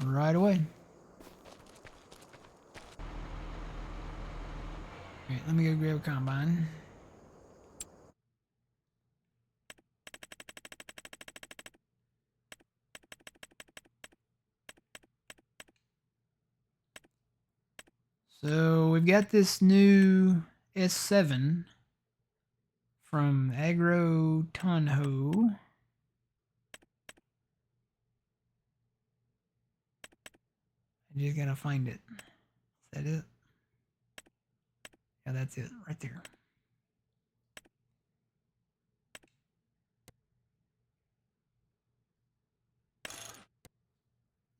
Right away. Alright, let me go grab a combine. So we've got this new S7 from Agro Tonho. I just gotta find it. Is that it? Yeah, that's it right there.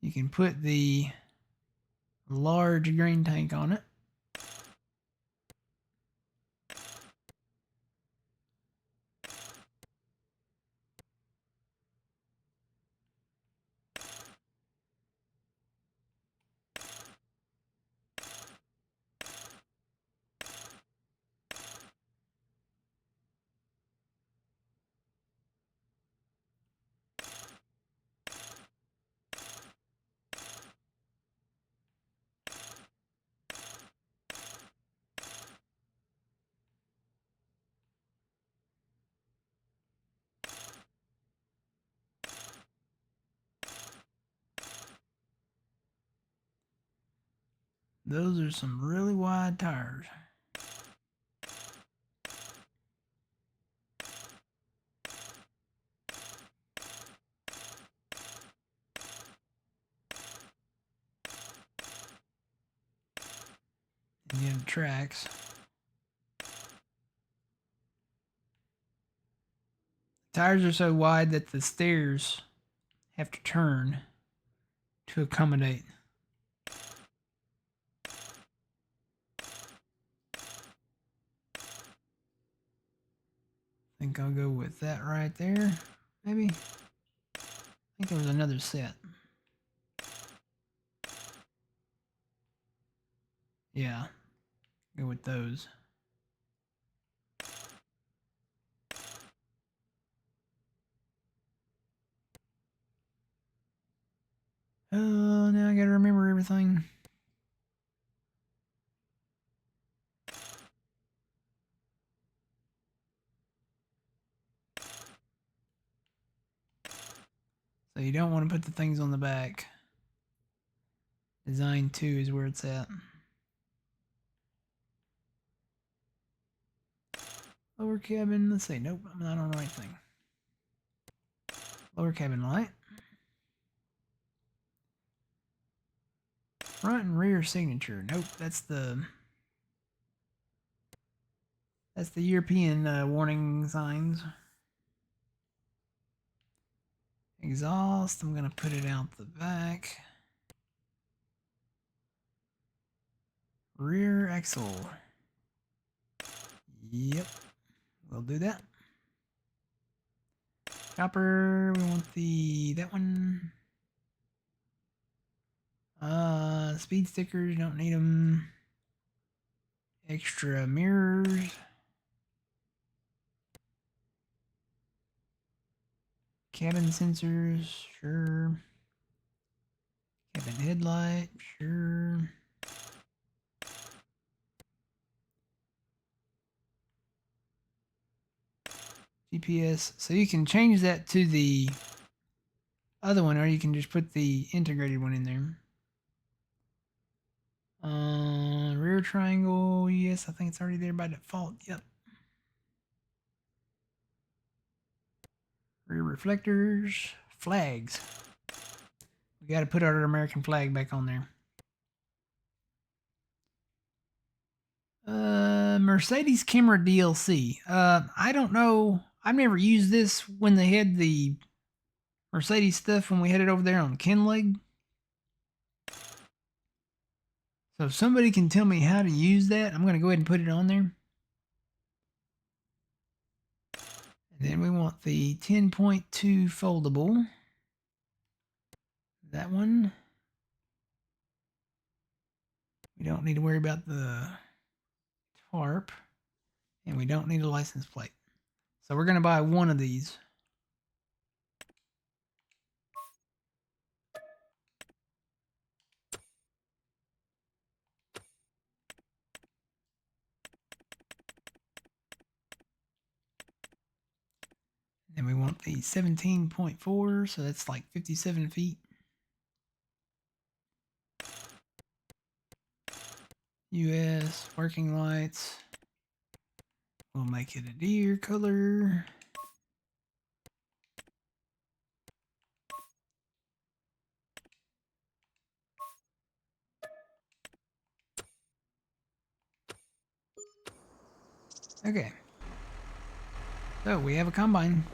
You can put the large grain tank on it. Those are some really wide tires. And you have tracks. Tires are so wide that the stairs have to turn to accommodate. I think I'll go with that right there, maybe. I think there was another set. Yeah, go with those. Oh, now I gotta remember everything. So you don't want to put the things on the back. Design 2 is where it's at. Lower cabin, let's see. Nope, I'm not on the right thing. Lower cabin light. Front and rear signature. Nope, that's the European warning signs. Exhaust, I'm gonna put it out the back. Rear axle. Yep, we'll do that. Chopper, we want that one. Speed stickers, don't need them. Extra mirrors. Cabin sensors, sure. Cabin headlight, sure. GPS, so you can change that to the other one, or you can just put the integrated one in there. Rear triangle, yes, I think it's already there by default, yep. Rear reflectors. Flags. We got to put our American flag back on there. Mercedes camera DLC. I don't know. I've never used this when they had the Mercedes stuff when we had it over there on Kinleg. So if somebody can tell me how to use that, I'm going to go ahead and put it on there. And then we want the 10.2 foldable. That one. We don't need to worry about the tarp. And we don't need a license plate. So we're going to buy one of these. And we want the 17.4, so that's like 57 feet. US working lights. We'll make it a deer color. Okay. So we have a combine.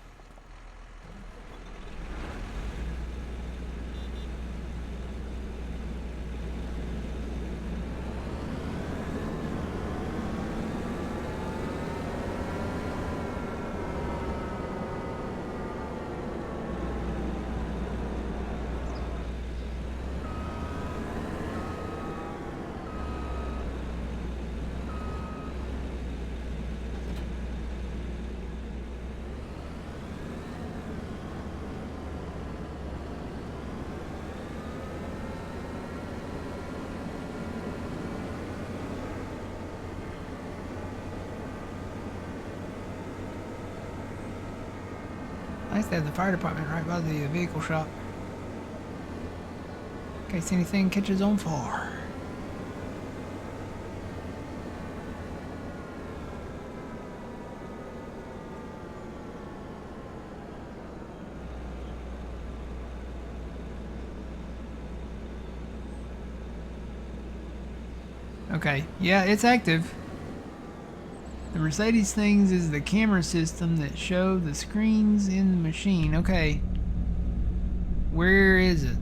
Nice to have the fire department right by the vehicle shop. In case anything catches on fire. Okay, yeah, it's active. The Mercedes things is the camera system that show the screens in the machine. Okay. Where is it?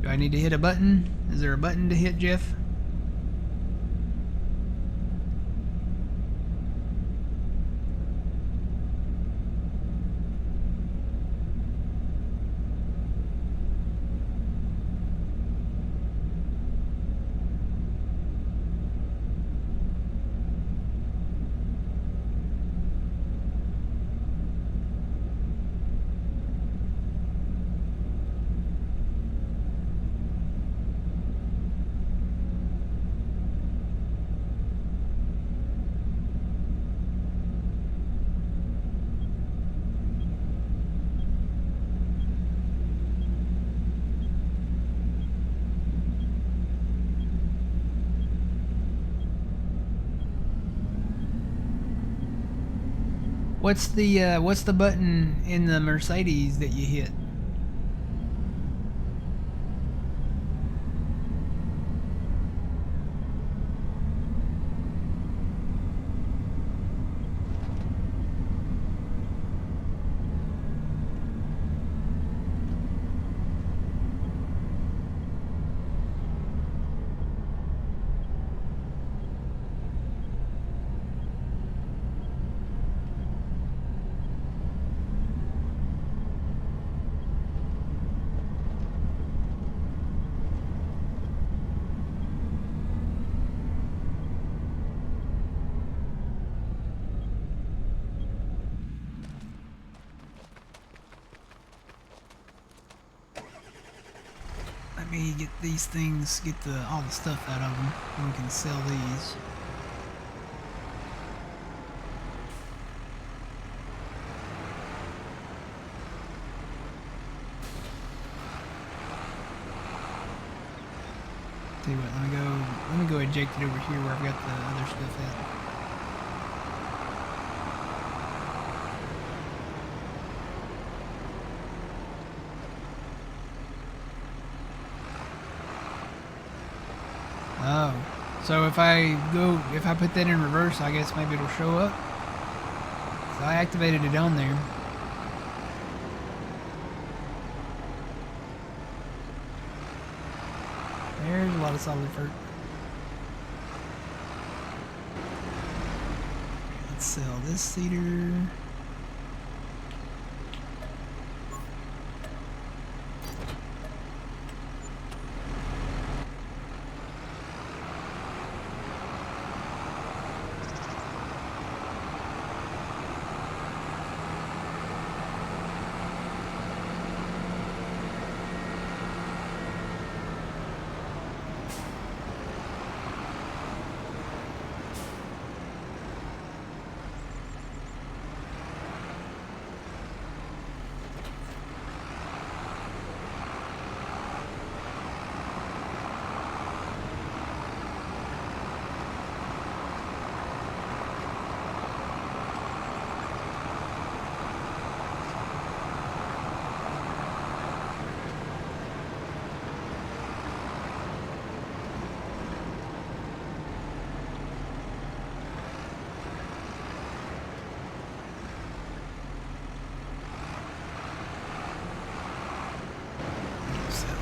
Do I need to hit a button? Is there a button to hit, Jeff? What's the button in the Mercedes that you hit? Let me get these things, get all the stuff out of them, and we can sell these. tell you what, let me go eject it over here where I've got the other stuff at. Oh, so if I put that in reverse, I guess maybe it'll show up. So I activated it on there. There's a lot of solid fruit. Let's sell this cedar.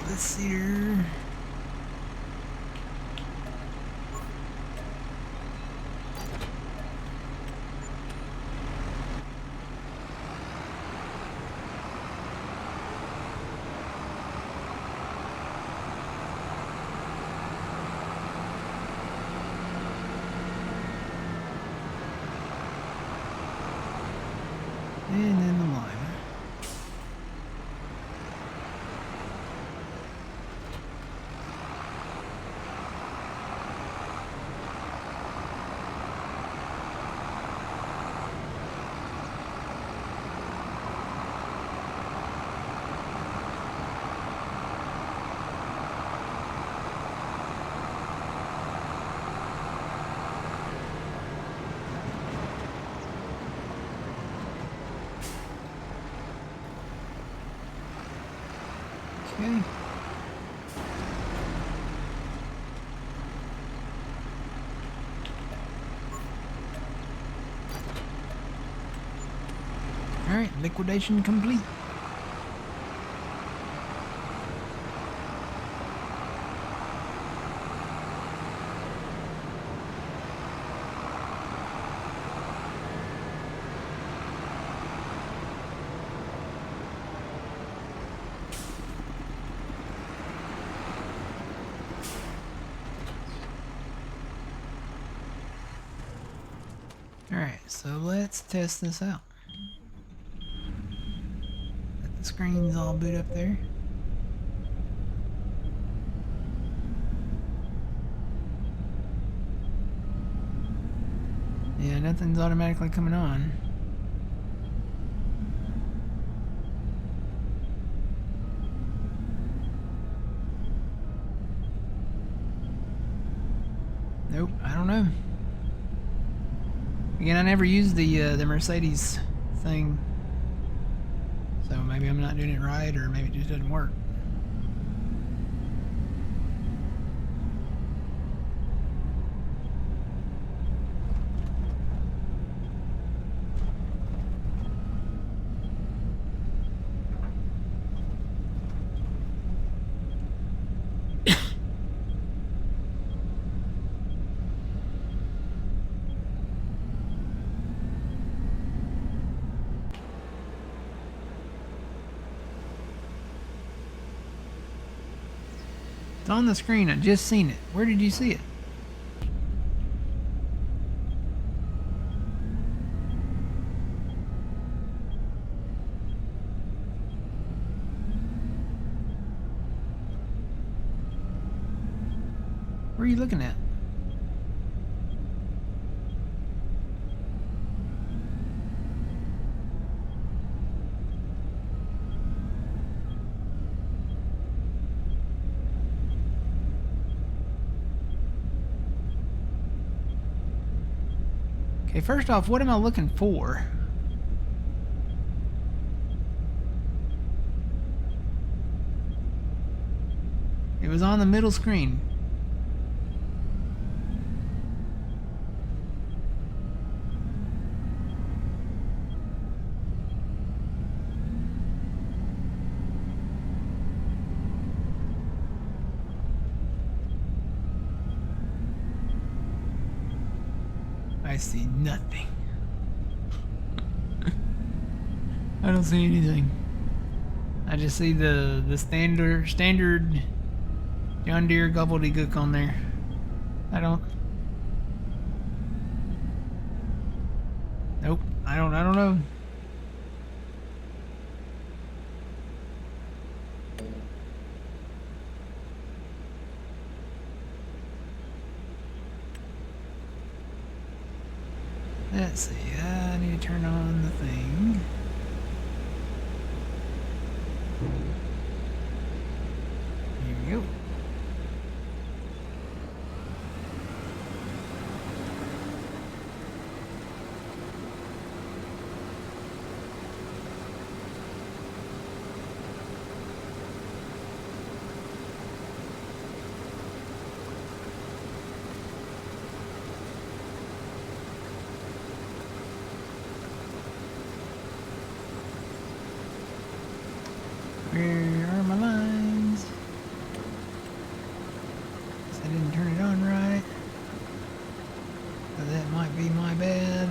This cedar. And then the lime. Okay. All right, liquidation complete. Alright, so let's test this out. Let the screens all boot up there. Yeah, nothing's automatically coming on. Nope, I don't know. Again, I never used the Mercedes thing, so maybe I'm not doing it right, or maybe it just doesn't work. It's on the screen. I just seen it. Where did you see it? Where are you looking at? Okay, first off, what am I looking for? It was on the middle screen. I see nothing. I don't see anything. I just see the standard John Deere gobbledygook on there. I don't. Nope. I don't know. Let's see. I need to turn on the thing. Here we go. Where are my lines? Guess I didn't turn it on right. So that might be my bad.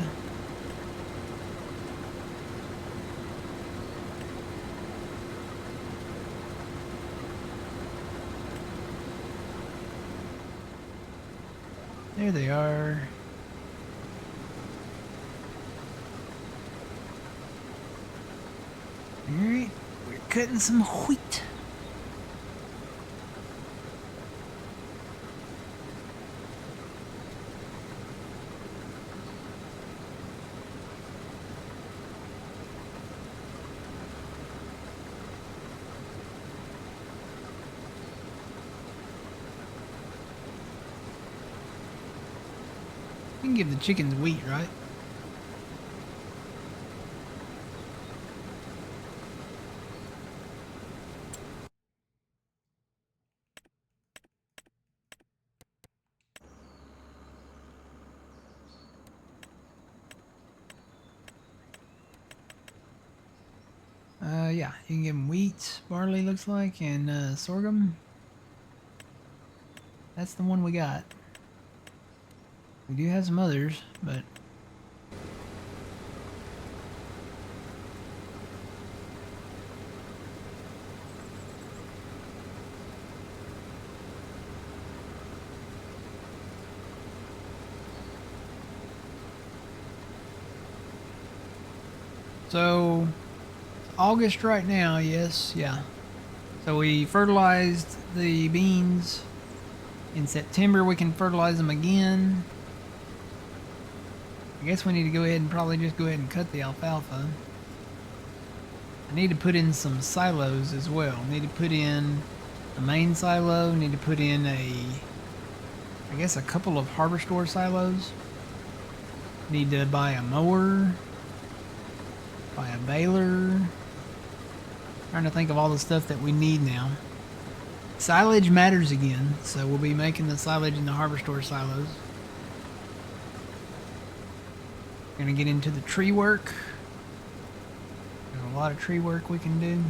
There they are. Alright, we're cutting some wheat. You can give the chickens wheat, right? Yeah, you can give them wheat, barley looks like, and sorghum. That's the one we got. We do have some others, but... So, August right now, yes, yeah. So we fertilized the beans. In September we can fertilize them again. I guess we need to go ahead and probably just go ahead and cut the alfalfa. I need to put in some silos as well. Need to put in a main silo. Need to put in I guess a couple of harvester silos. Need to buy a mower. Buy a baler. Trying to think of all the stuff that we need now. Silage matters again, so we'll be making the silage in the harvester silos. Gonna get into the tree work. There's a lot of tree work we can do.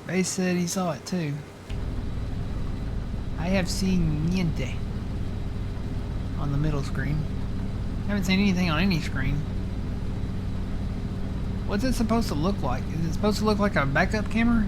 They said he saw it too. I have seen niente on the middle screen. I haven't seen anything on any screen. What's it supposed to look like? Is it supposed to look like a backup camera?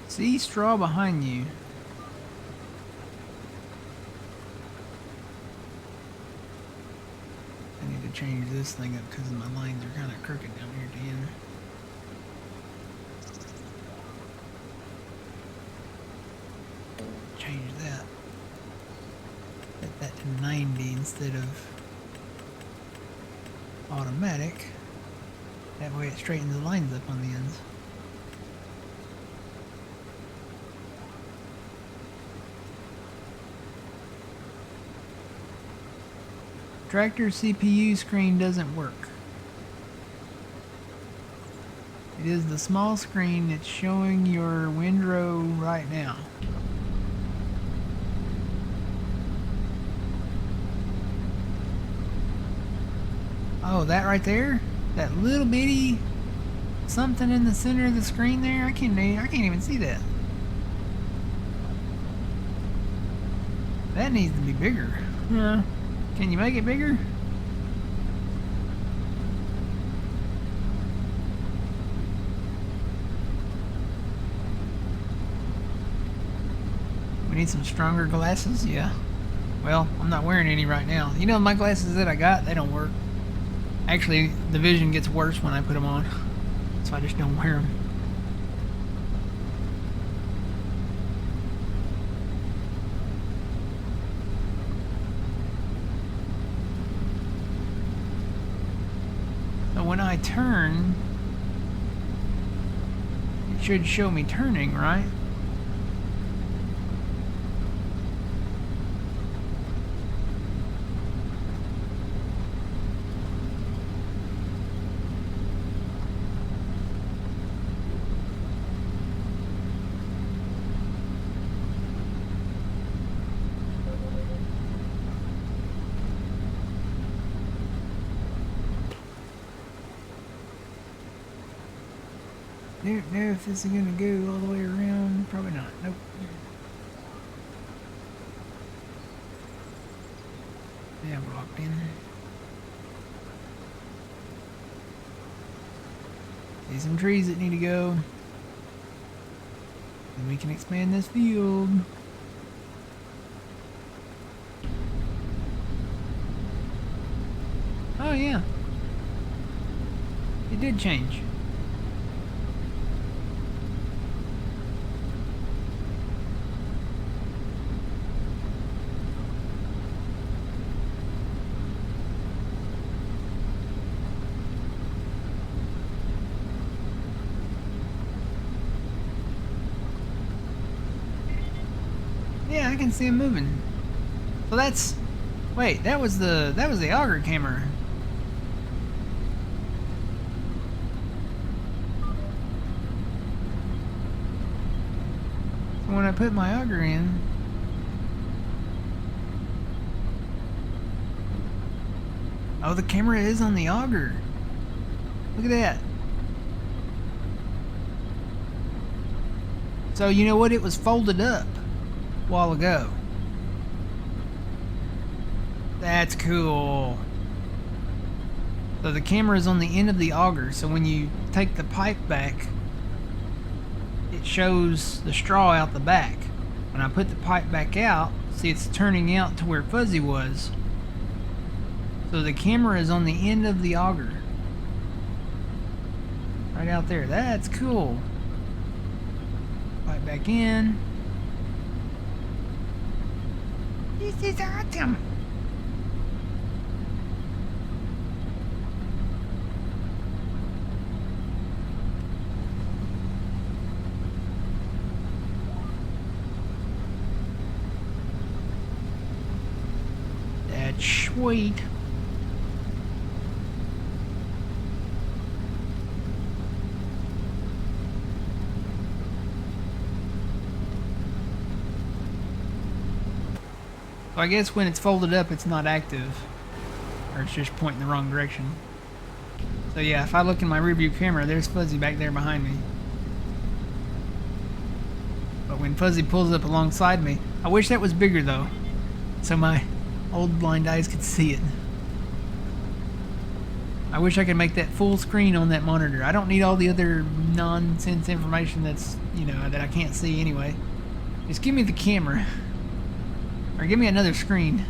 See straw behind you. I need to change this thing up because my lines are kind of crooked down here at the end. Change that. Set that to 90 instead of automatic. That way it straightens the lines up on the ends. Tractor CPU screen doesn't work. It is the small screen that's showing your windrow right now. Oh, that right there? That little bitty something in the center of the screen there? I can't even see that. That needs to be bigger. Yeah. Can you make it bigger? We need some stronger glasses? Yeah. Well, I'm not wearing any right now. You know, my glasses that I got, they don't work. Actually, the vision gets worse when I put them on. So I just don't wear them. When I turn, it should show me turning, right? Don't know if this is gonna go all the way around. Probably not. Nope. Yeah, we're locked in. See some trees that need to go. And we can expand this field. Oh yeah. It did change. Yeah, I can see him moving. So that's... Wait, that was the auger camera. So when I put my auger in... Oh, the camera is on the auger. Look at that. So you know what? It was folded up a while ago. That's cool. So the camera is on the end of the auger, so when you take the pipe back, it shows the straw out the back. When I put the pipe back out, see, it's turning out to where Fuzzy was. So the camera is on the end of the auger. Right out there. That's cool. Pipe back in. This is awesome. Sweet. So I guess when it's folded up, it's not active. Or it's just pointing the wrong direction. So yeah, if I look in my rearview camera, there's Fuzzy back there behind me. But when Fuzzy pulls up alongside me, I wish that was bigger though, so my old blind eyes could see it. I wish I could make that full screen on that monitor. I don't need all the other nonsense information that's, you know, that I can't see anyway. Just give me the camera. Or give me another screen.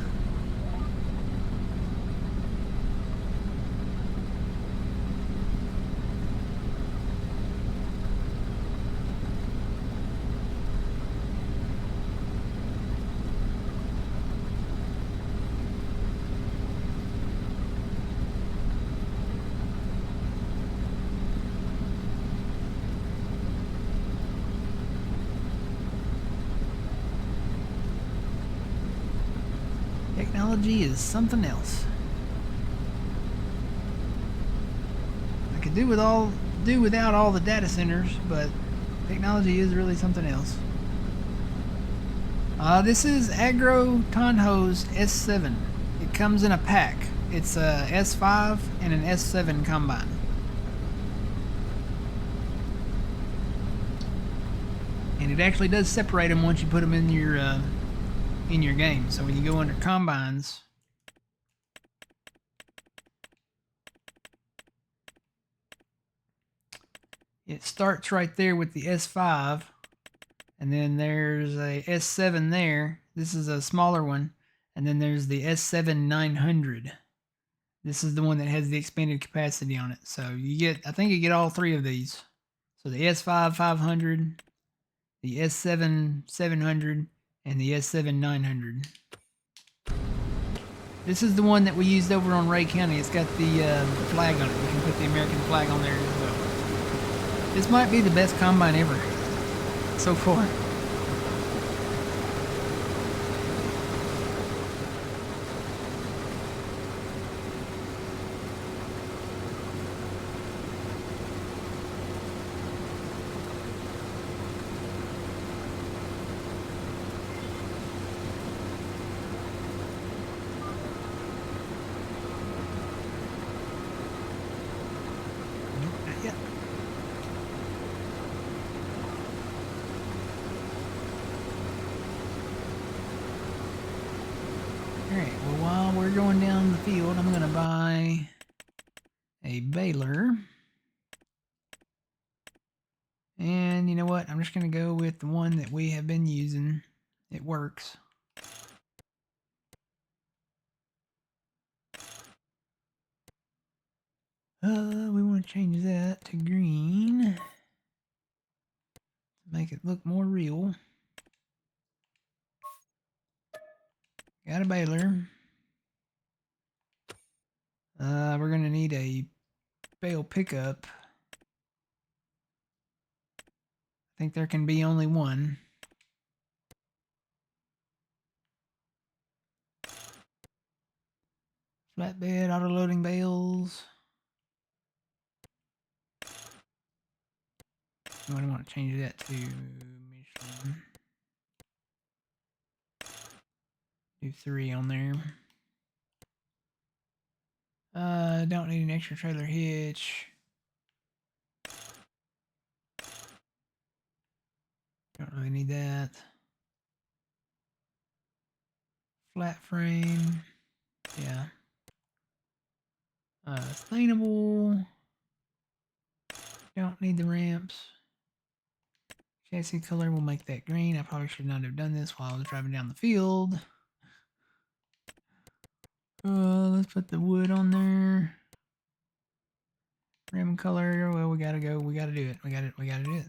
Technology is something else. I could do without all the data centers, but technology is really something else. This is Agro Tonho's S7. It comes in a pack. It's a S5 and an S7 combine. And it actually does separate them once you put them in your game. So when you go under combines, it starts right there with the S5, and then there's a S7 there. This is a smaller one, and then there's the S7 900. This is the one that has the expanded capacity on it. So you get, I think you get all three of these. So the S5 500, the S7 700, and the S7 900. This is the one that we used over on Ray County. It's got the flag on it. We can put the American flag on there as well. This might be the best combine ever so far. Alright, well while we're going down the field, I'm going to buy a baler. And you know what? I'm just going to go with the one that we have been using. It works. We want to change that to green. Make it look more real. Got a baler. We're going to need a bale pickup. I think there can be only one. Flatbed, auto-loading bales. I want to change that to Michelin. Do 3 on there. Don't need an extra trailer hitch. Don't really need that. Flat frame. Yeah. Sustainable. Don't need the ramps. Chassis color, we'll make that green. I probably should not have done this while I was driving down the field. Let's put the wood on there. Rim color, well, we gotta go. We gotta do it. We gotta do it.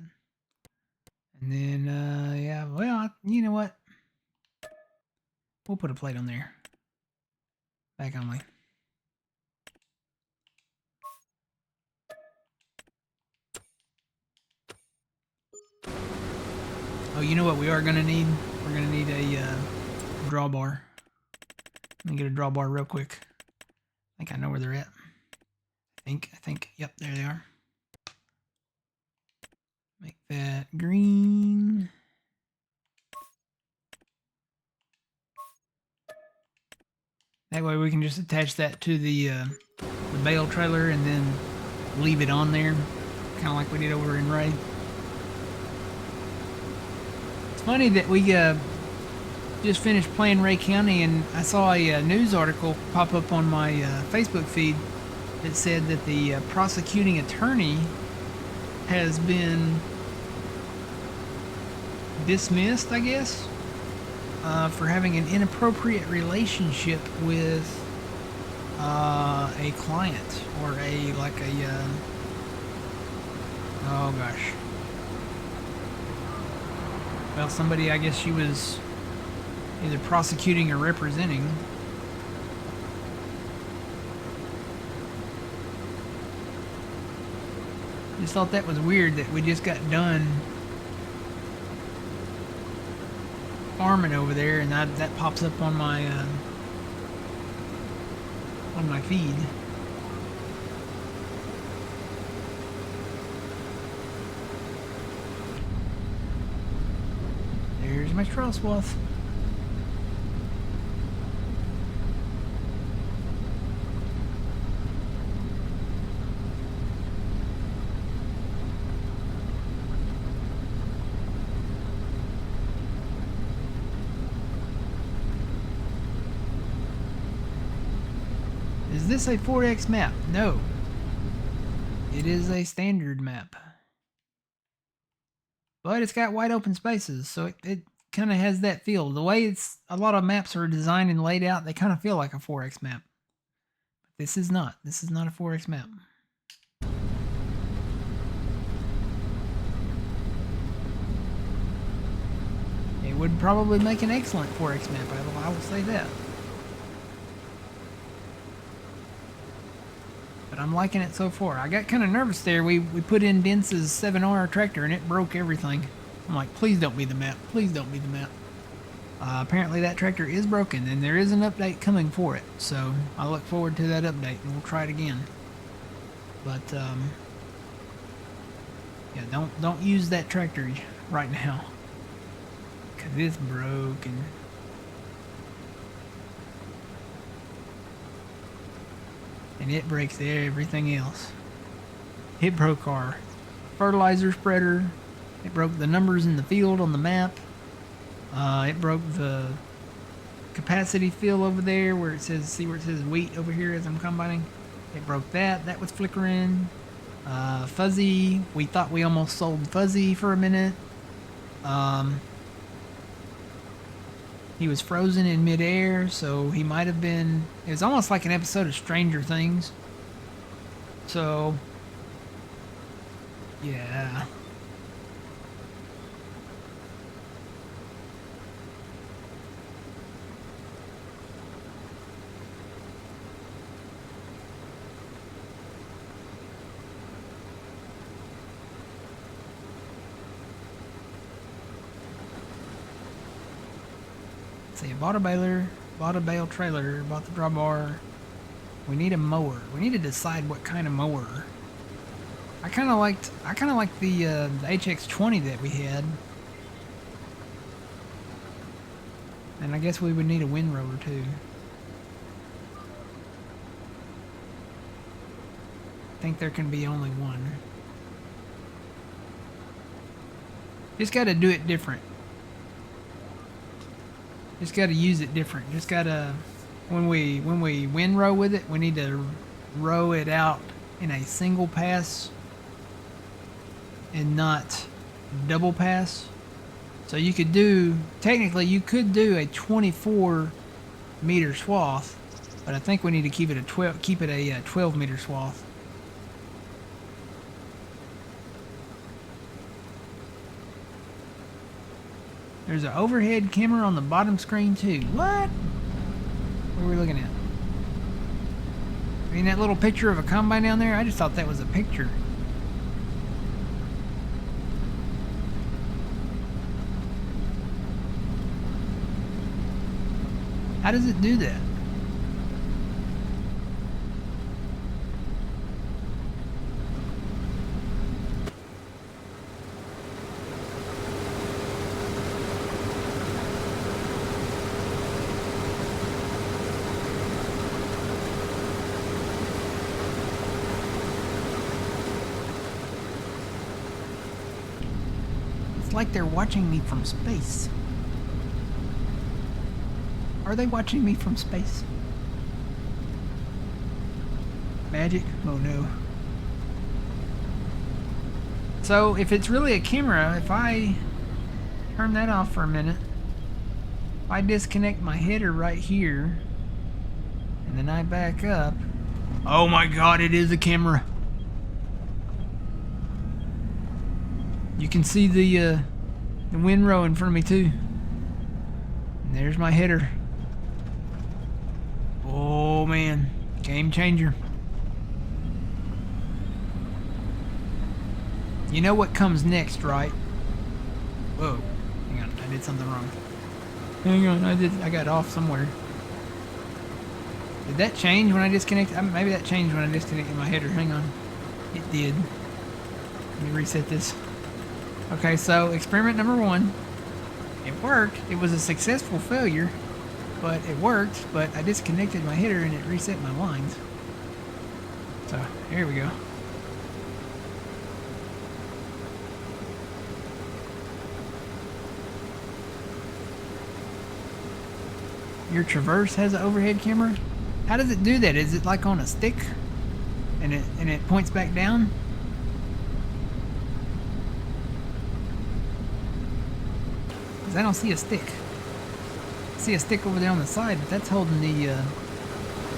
And then, yeah, well, you know what? We'll put a plate on there. Back only. Oh, you know what we are gonna need? We're gonna need a drawbar. Let me get a drawbar real quick. I think I know where they're at. I think, yep, there they are. Make that green. That way we can just attach that to the bale trailer and then leave it on there, kind of like we did over in Ray. It's funny that we just finished playing Ray County, and I saw a news article pop up on my Facebook feed that said that the prosecuting attorney has been dismissed, I guess, for having an inappropriate relationship with a client or oh gosh. Well, somebody, I guess she was either prosecuting or representing. Just thought that was weird that we just got done farming over there, and that pops up on my feed. There's my straw swath. Is this a 4X map? No. It is a standard map. But it's got wide open spaces, so it kind of has that feel. The way a lot of maps are designed and laid out, they kind of feel like a 4X map. But this is not. This is not a 4X map. It would probably make an excellent 4X map, I will say that. But I'm liking it so far. I got kind of nervous there. We put in Dense's 7R tractor and it broke everything. I'm like, please don't be the map. Please don't be the map. Apparently that tractor is broken and there is an update coming for it. So I look forward to that update and we'll try it again. But yeah, don't use that tractor right now, because it's broken. And it breaks everything else. It broke our fertilizer spreader. It broke the numbers in the field on the map. It broke the capacity fill over there where it says, see where it says wheat over here as I'm combining. It broke that. That was flickering. Fuzzy. We thought we almost sold Fuzzy for a minute. He was frozen in midair, so he might have been... It was almost like an episode of Stranger Things. So... yeah. See, I bought a baler, bought a bale trailer, bought the drawbar. We need a mower. We need to decide what kind of mower. I kind of liked the HX20 that we had. And I guess we would need a windrower too. I think there can be only one. Just got to do it different. Just got to use it different. Just got to, when we windrow with it, we need to row it out in a single pass and not double pass. So you could do, technically you could do a 24 meter swath, but I think we need to keep it a 12 meter swath. There's an overhead camera on the bottom screen too. What? What are we looking at? I mean, that little picture of a combine down there? I just thought that was a picture. How does it do that? like they're watching me from space. Are they watching me from space? Magic? Oh no. So if it's really a camera, if I turn that off for a minute, if I disconnect my header right here, and then I back up, oh my god, it is a camera. You can see the windrow in front of me too. And there's my header. Oh man, game changer. You know what comes next, right? Whoa, hang on, I did something wrong. Hang on, I got off somewhere. Did that change when I disconnected? Maybe that changed when I disconnected my header. Hang on. It did. Let me reset this. Okay, so experiment number 1. It worked. It was a successful failure, but it worked. But I disconnected my header and it reset my lines. So, here we go. Your Traverse has an overhead camera? How does it do that? Is it like on a stick? And it points back down? Because I don't see a stick. I see a stick over there on the side, but that's holding the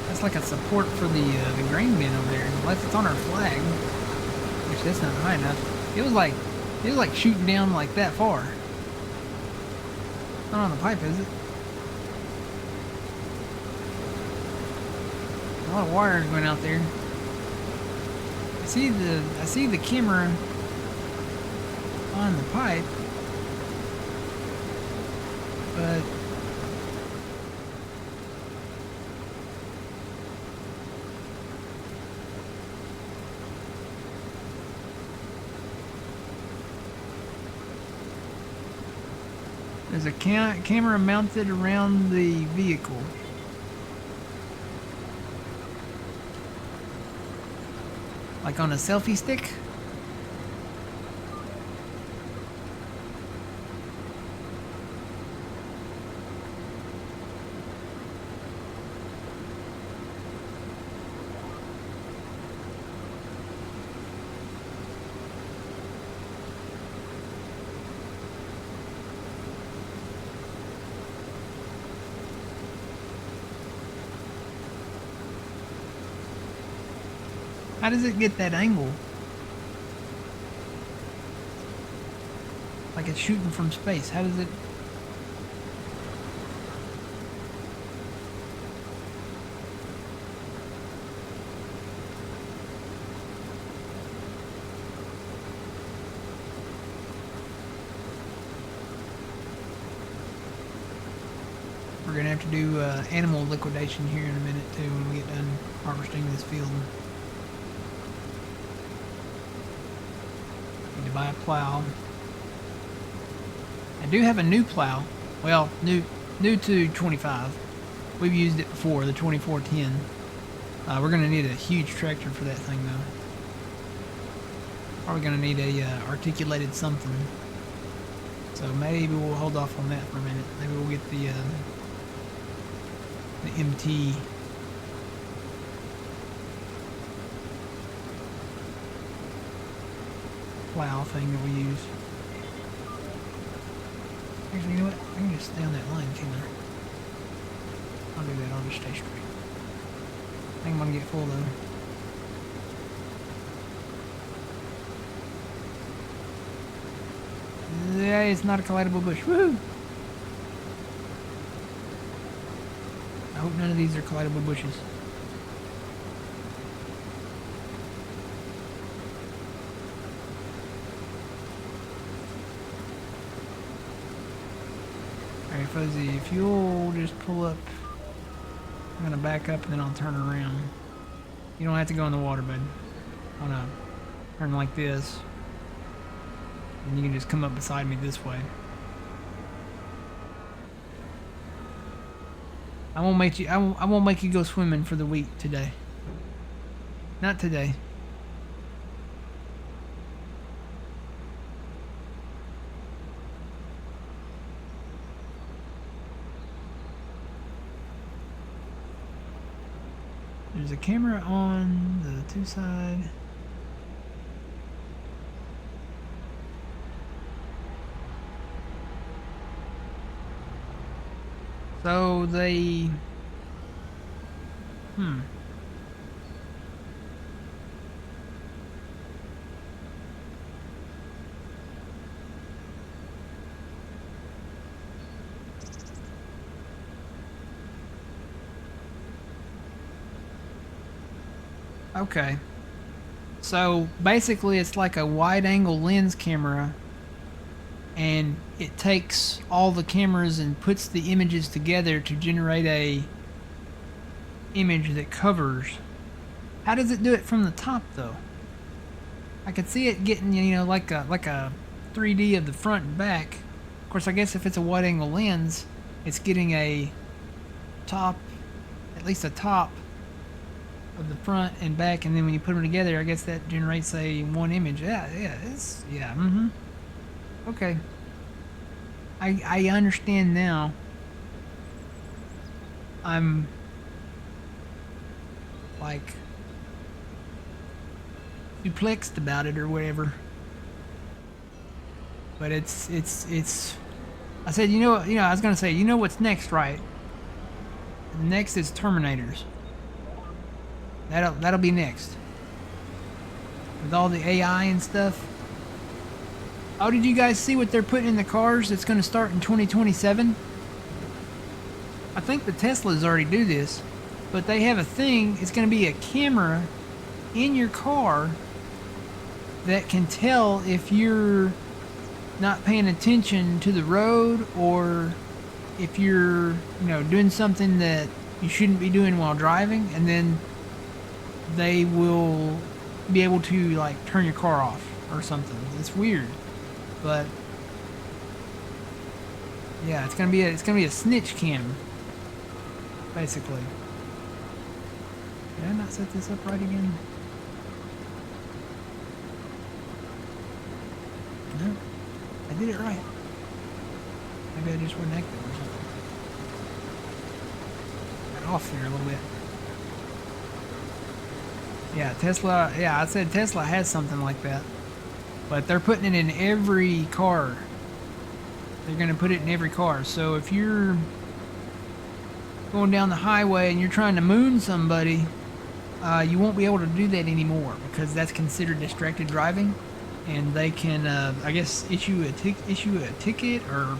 that's like a support for the grain bin over there. Unless it's on our flag. Which that's not high enough. It was like shooting down like that far. Not on the pipe, is it? A lot of wires going out there. I see the camera on the pipe, but there's a camera mounted around the vehicle. Like on a selfie stick? How does it get that angle? Like it's shooting from space. How does it... We're going to have to do animal liquidation here in a minute too when we get done harvesting this field. Need to buy a plow. I do have a new plow. Well, new to 25. We've used it before, the 2410. We're going to need a huge tractor for that thing though. Probably going to need a articulated something. So maybe we'll hold off on that for a minute. Maybe we'll get the MT. Plow thing that we use. Actually, you know what? I can just stay on that line, can't I? I'll do that. I'll just stay straight. I think I'm gonna get full though. Yeah, it's not a collidable bush. Woohoo! I hope none of these are collidable bushes. Alright, Fuzzy, if you'll just pull up, I'm gonna back up and then I'll turn around. You don't have to go in the water, bud. I wanna turn like this. And you can just come up beside me this way. I won't make you go swimming for the week today. Not today. There's a camera on the two side. So they... Okay. So basically it's like a wide angle lens camera, and it takes all the cameras and puts the images together to generate a image that covers. How does it do it from the top though? I could see it getting, you know, like a 3D of the front and back. Of course, I guess if it's a wide angle lens, it's getting a top, at least a top of the front and back, and then when you put them together, I guess that generates a one image. Okay. I understand now. I'm like perplexed about it or whatever. But it's I said, I was gonna say, you know what's next, right? Next is Terminators. That'll be next. With all the AI and stuff. Oh, did you guys see what they're putting in the cars? It's gonna start in 2027. I think the Teslas already do this, but they have a thing. It's gonna be a camera in your car that can tell if you're not paying attention to the road, or if you're, doing something that you shouldn't be doing while driving, and then they will be able to like turn your car off or something. It's weird, but yeah, it's gonna be a snitch cam, basically. Did I not set this up right again? No, I did it right. Maybe I just wasn't active or something. Got off here a little bit. Yeah, Tesla. Yeah, I said Tesla has something like that, but they're putting it in every car. They're gonna put it in every car. So if you're going down the highway and you're trying to moon somebody, you won't be able to do that anymore, because that's considered distracted driving, and they can, I guess, issue a ticket or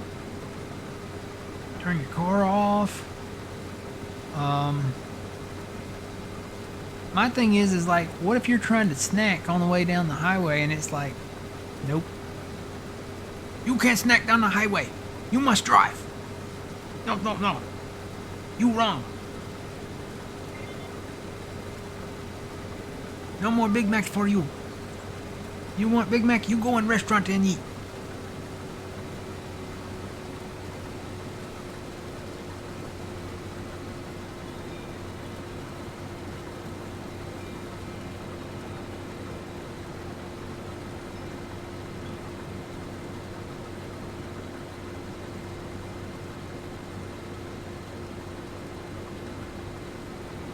turn your car off. My thing is like, what if you're trying to snack on the way down the highway and it's like, nope, you can't snack down the highway. You must drive. No. You wrong. No more Big Macs for you. You want Big Mac? You go in restaurant and eat.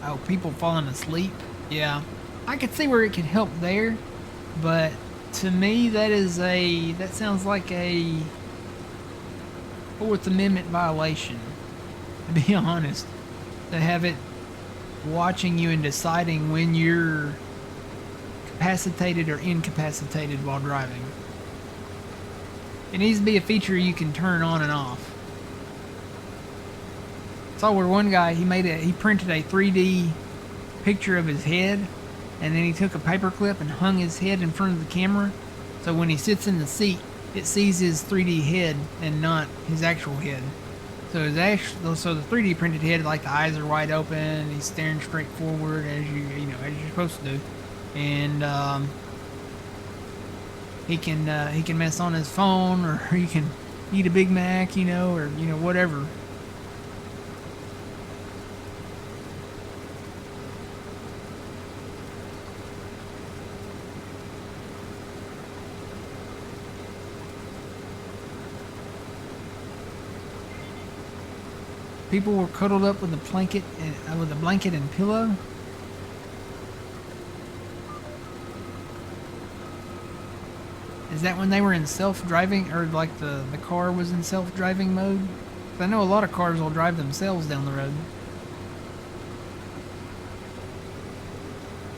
Oh, people falling asleep? Yeah. I could see where it could help there, but to me that sounds like a Fourth Amendment violation, to be honest. To have it watching you and deciding when you're capacitated or incapacitated while driving. It needs to be a feature you can turn on and off. Saw where one guy, he printed a 3D picture of his head, and then he took a paper clip and hung his head in front of the camera, so when he sits in the seat, it sees his 3D head and not his actual head. So the 3D printed head, like the eyes are wide open, he's staring straight forward as you're supposed to do, and he can mess on his phone, or he can eat a Big Mac, or whatever. People were cuddled up with a blanket and pillow. Is that when they were in self-driving, or like the car was in self-driving mode? 'Cause I know a lot of cars will drive themselves down the road.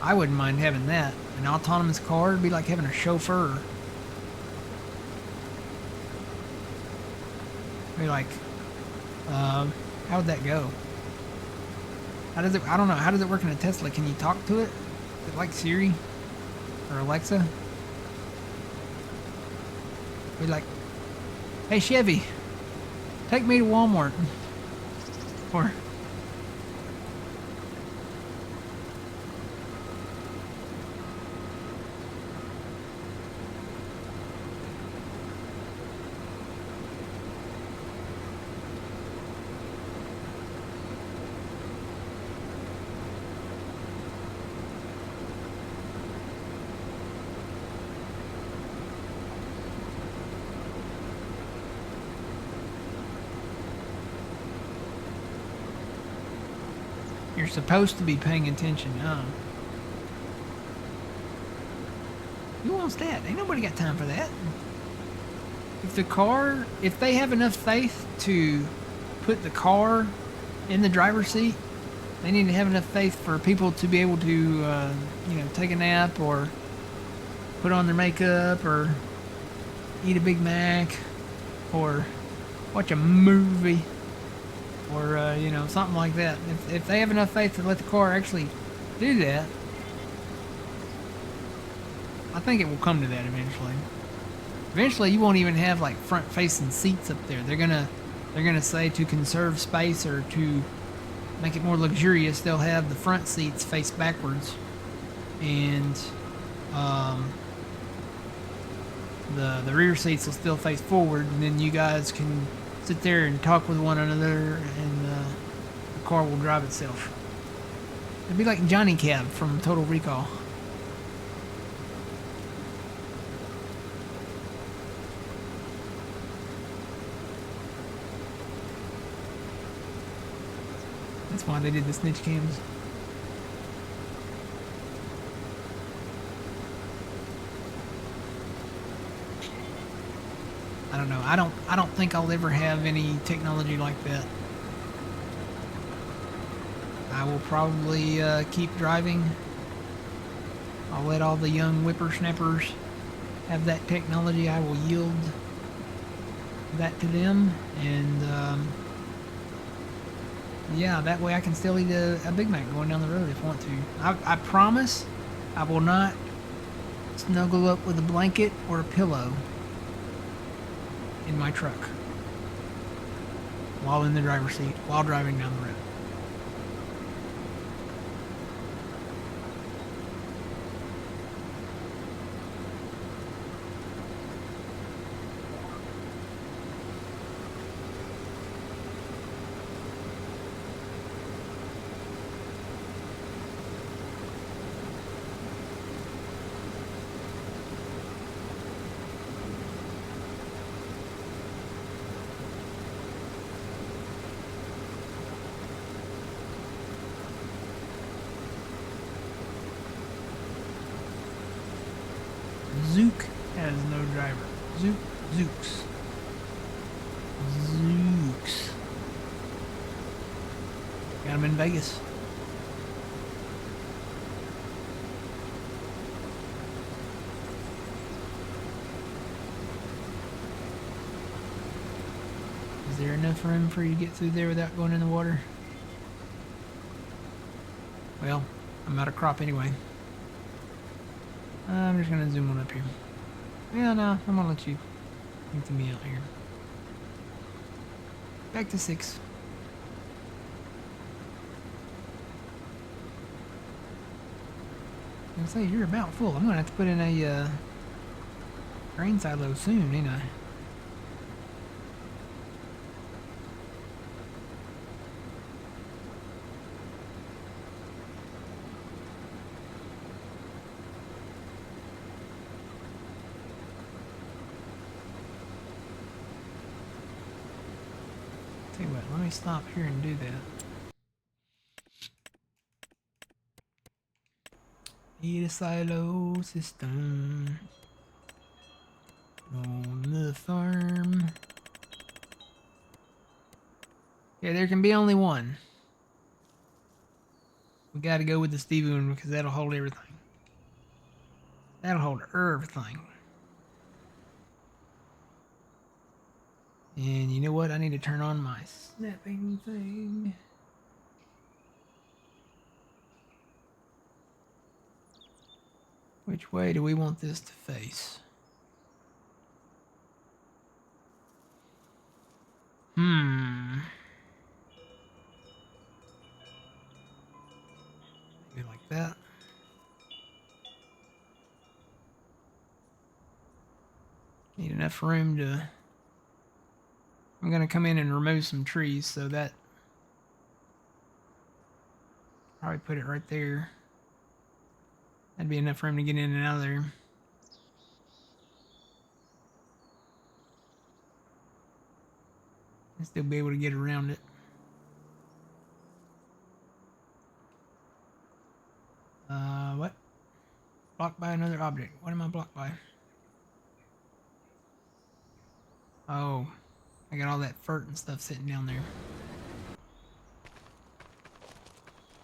I wouldn't mind having that. An autonomous car would be like having a chauffeur. Be like, how would that go? How does it? I don't know. How does it work in a Tesla? Can you talk to it? Is it like Siri or Alexa? Be like, hey Chevy, take me to Walmart. Or you're supposed to be paying attention. Oh. Who wants that? Ain't nobody got time for that. If they have enough faith to put the car in the driver's seat, they need to have enough faith for people to be able to, take a nap or put on their makeup or eat a Big Mac or watch a movie or, something like that. If they have enough faith to let the car actually do that, I think it will come to that eventually. Eventually, you won't even have like front-facing seats up there. They're gonna say to conserve space or to make it more luxurious, they'll have the front seats face backwards, and the rear seats will still face forward, and then you guys can sit there and talk with one another, and the car will drive itself. It'd be like Johnny Cab from Total Recall. That's why they did the snitch cams. I don't know. I don't think I'll ever have any technology like that. I will probably keep driving. I'll let all the young whippersnappers have that technology. I will yield that to them, and yeah, that way I can still eat a Big Mac going down the road if I want to. I promise I will not snuggle up with a blanket or a pillow in my truck while in the driver's seat, while driving down the road. Zook has no driver. Zooks. Got him in Vegas. Is there enough room for you to get through there without going in the water? Well, I'm out of crop anyway. I'm just gonna zoom on up here. Yeah, no, I'm gonna let you empty me out here. Back to 6. I say you're about full. I'm gonna have to put in a grain silo soon, ain't I? Tell you what, let me stop here and do that. Need a silo system. On the farm. Yeah, there can be only one. We gotta go with the Stevie one because that'll hold everything. That'll hold everything. And you know what? I need to turn on my snapping thing. Which way do we want this to face? Maybe like that. Need enough room to... I'm going to come in and remove some trees, so that... Probably put it right there. That'd be enough room to get in and out of there. And still be able to get around it. What? Blocked by another object. What am I blocked by? Oh, I got all that furt and stuff sitting down there.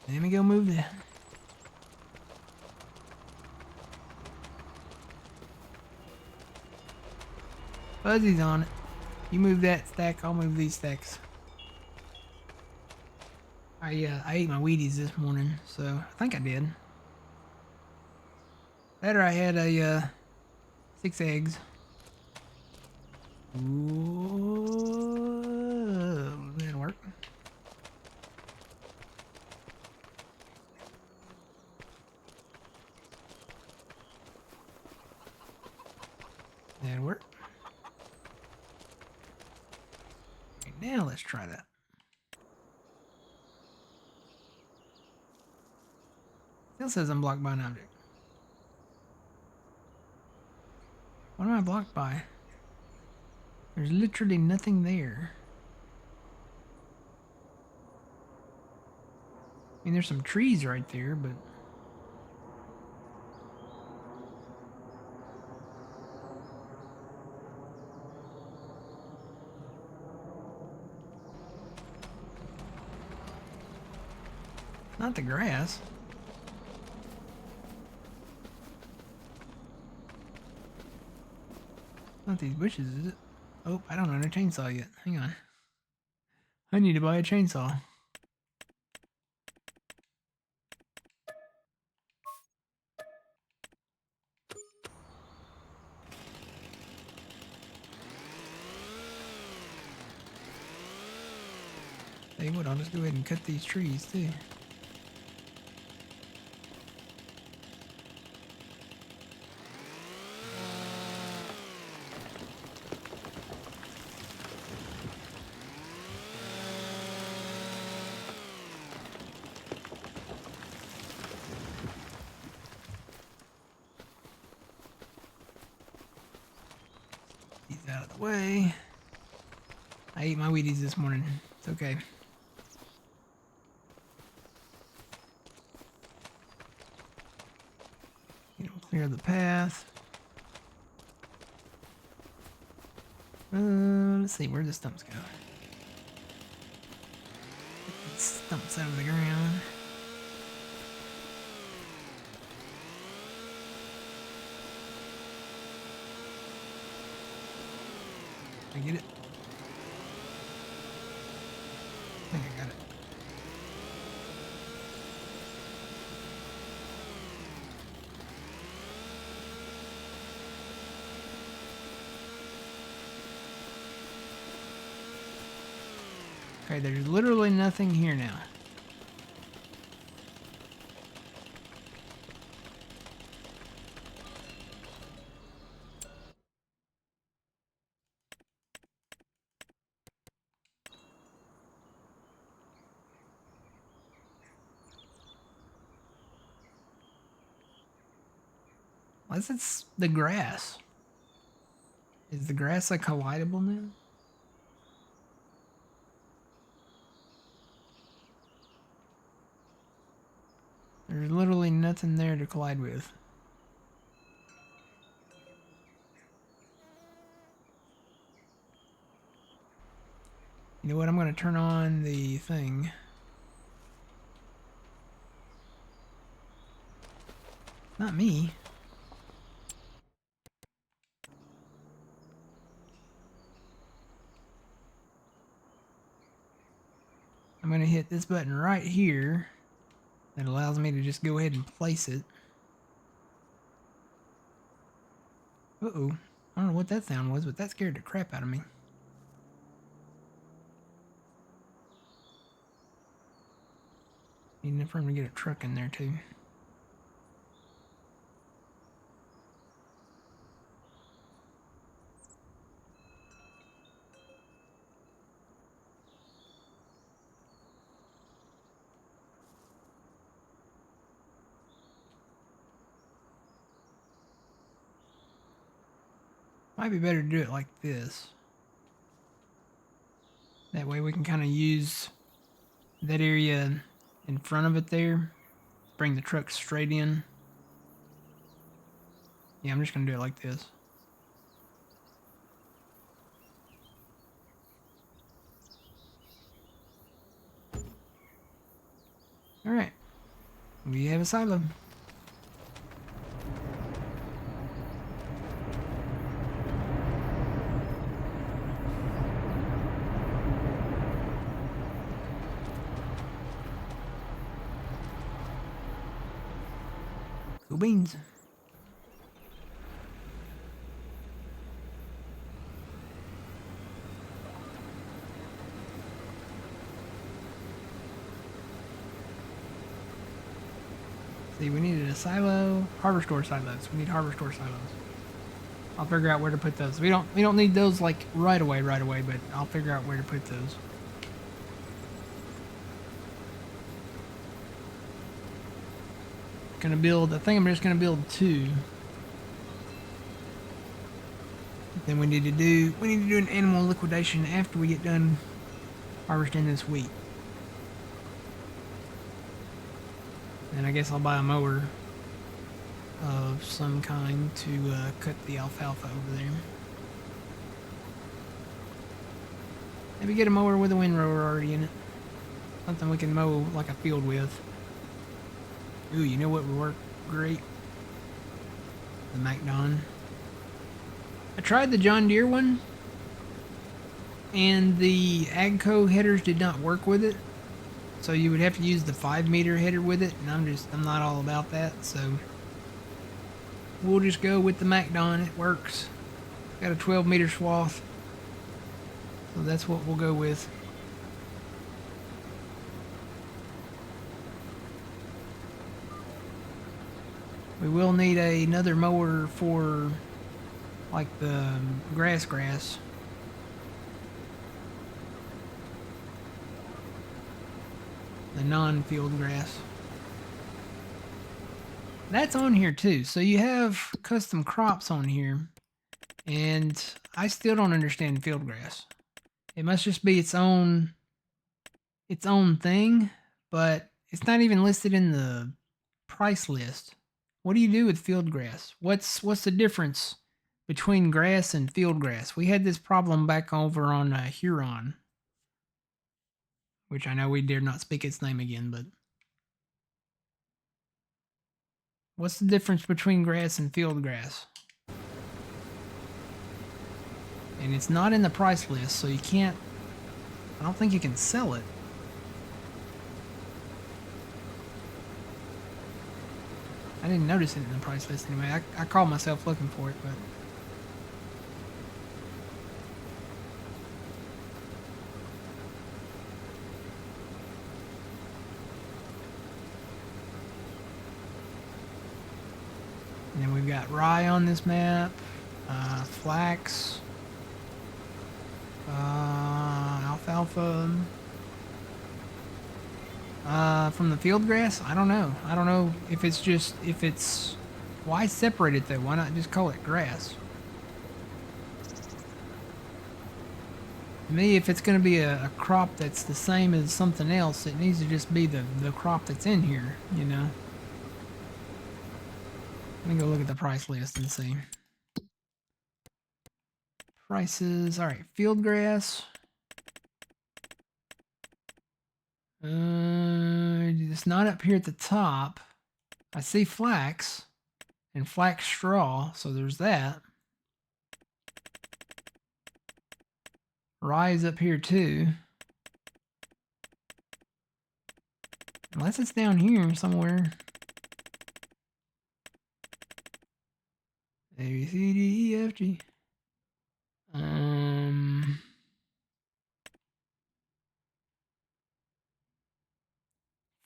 Let me go move that. Fuzzy's on it. You move that stack, I'll move these stacks. I ate my Wheaties this morning, so I think I did. Better I had a 6 eggs. Ooh, that'll work. That'll work. Okay, now let's try that. Still says I'm blocked by an object. What am I blocked by? There's literally nothing there. I mean, there's some trees right there, but... Not the grass. Not these bushes, is it? Oh, I don't own a chainsaw yet. Hang on. I need to buy a chainsaw. Hey, what? I'll just go ahead and cut these trees, too. These out of the way. I ate my Wheaties this morning. It's okay. Clear the path. Let's see, where the stumps go. Get these stumps out of the ground. I get it. I think I got it. Okay, there's literally nothing here now. Unless it's the grass. Is the grass like collidable now? There's literally nothing there to collide with. You know what? I'm going to turn on the thing. Not me. I'm going to hit this button right here. That allows me to just go ahead and place it. Uh-oh. I don't know what that sound was, but that scared the crap out of me. Need enough room to get a truck in there, too. Might be better to do it like this. That way we can kind of use that area in front of it there. Bring the truck straight in. Yeah, I'm just going to do it like this. Alright. We have a silo. Cool beans. See, we needed a silo, harbor store silos. We need harbor store silos. I'll figure out where to put those. We don't need those like right away, but I'll figure out where to put those. Gonna build, I think I'm just gonna build 2. Then we need to do an animal liquidation after we get done harvesting this wheat. And I guess I'll buy a mower of some kind to cut the alfalfa over there. Maybe get a mower with a windrower already in it. Something we can mow like a field with. Ooh, you know what would work great? The MacDon. I tried the John Deere one, and the Agco headers did not work with it. So you would have to use the 5-meter header with it, and I'm not all about that, so we'll just go with the MacDon. It works. Got a 12-meter swath, so that's what we'll go with. We will need another mower for like the grass. The non-field grass. That's on here too. So you have custom crops on here, and I still don't understand field grass. It must just be its own thing, but it's not even listed in the price list. What do you do with field grass? What's the difference between grass and field grass? We had this problem back over on Huron, which I know we dare not speak its name again, but what's the difference between grass and field grass? And it's not in the price list, so you can't, I don't think you can sell it. I didn't notice it in the price list anyway. I called myself looking for it, but and then we've got rye on this map, flax, alfalfa. From the field grass, I don't know. I don't know if it's why separate it though? Why not just call it grass? To me, if it's going to be a crop that's the same as something else, it needs to just be the crop that's in here, you know? Let me go look at the price list and see. Prices, alright, field grass. It's not up here at the top. I see flax and flax straw, so there's that. Rye is up here too. Unless it's down here somewhere. A, B, C, D, E, F, G.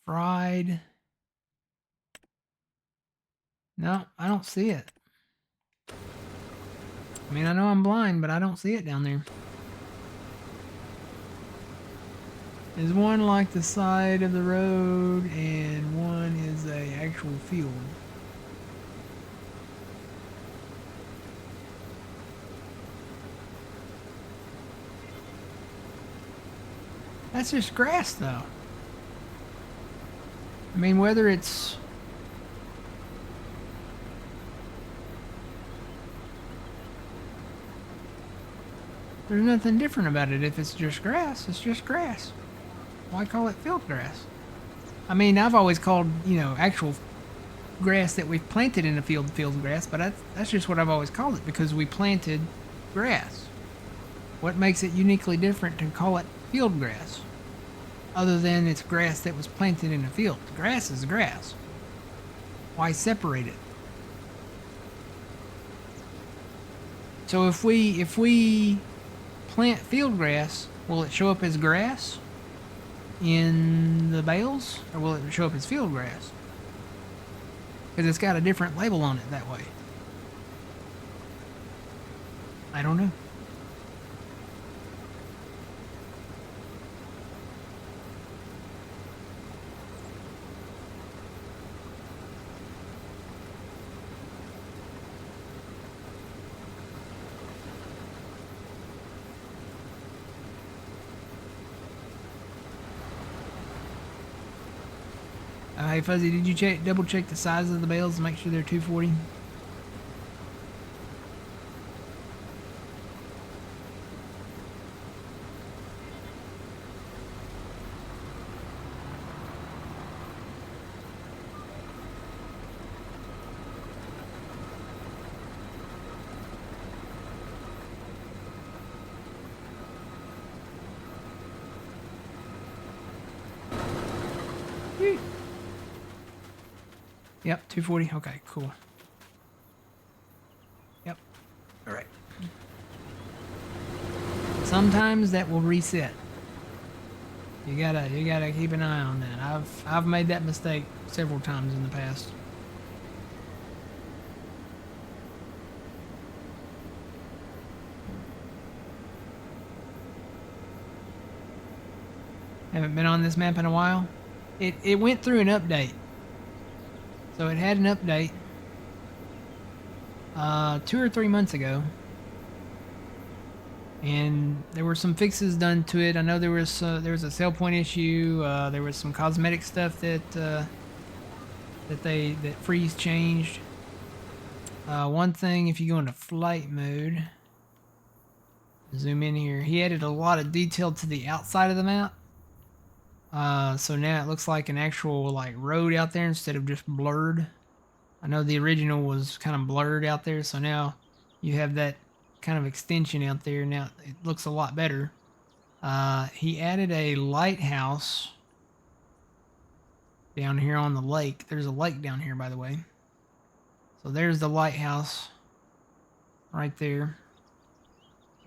Fried. No, I don't see it. I mean, I know I'm blind, but I don't see it down there. There's one like the side of the road, and one is a actual field. That's just grass, though. I mean, whether it's... There's nothing different about it. If it's just grass, it's just grass. Why call it field grass? I mean, I've always called, you know, actual grass that we've planted in the field grass, but that's just what I've always called it, because we planted grass. What makes it uniquely different to call it field grass? Other than it's grass that was planted in a field. Grass is grass. Why separate it? So if we plant field grass, will it show up as grass in the bales, or will it show up as field grass? Because it's got a different label on it that way. I don't know. Hey Fuzzy, did you double check the size of the bales to make sure they're 240? Yep, 240. Okay, cool. Yep. All right. Sometimes that will reset. You gotta keep an eye on that. I've made that mistake several times in the past. Haven't been on this map in a while. It went through an update. So it had an update 2 or 3 months ago, and there were some fixes done to it. I know there was a sell point issue. There was some cosmetic stuff that Freeze changed. One thing, if you go into flight mode, zoom in here, he added a lot of detail to the outside of the map. So now it looks like an actual like road out there instead of just blurred. I know the original was kind of blurred out there, so now you have that kind of extension out there. Now it looks a lot better. He added a lighthouse down here on the lake. There's a lake down here, by the way. So there's the lighthouse right there.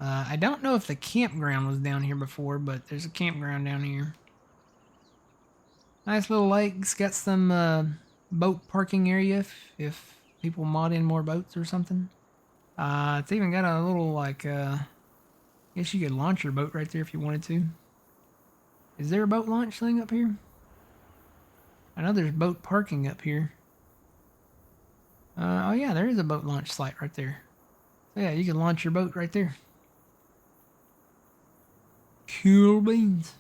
I don't know if the campground was down here before, but there's a campground down here. Nice little lake. It's got some boat parking area if people mod in more boats or something. It's even got a little like I guess you could launch your boat right there if you wanted to. Is there a boat launch thing up here? I know there's boat parking up here. Oh yeah, there is a boat launch site right there. So yeah, you can launch your boat right there. Cool beans.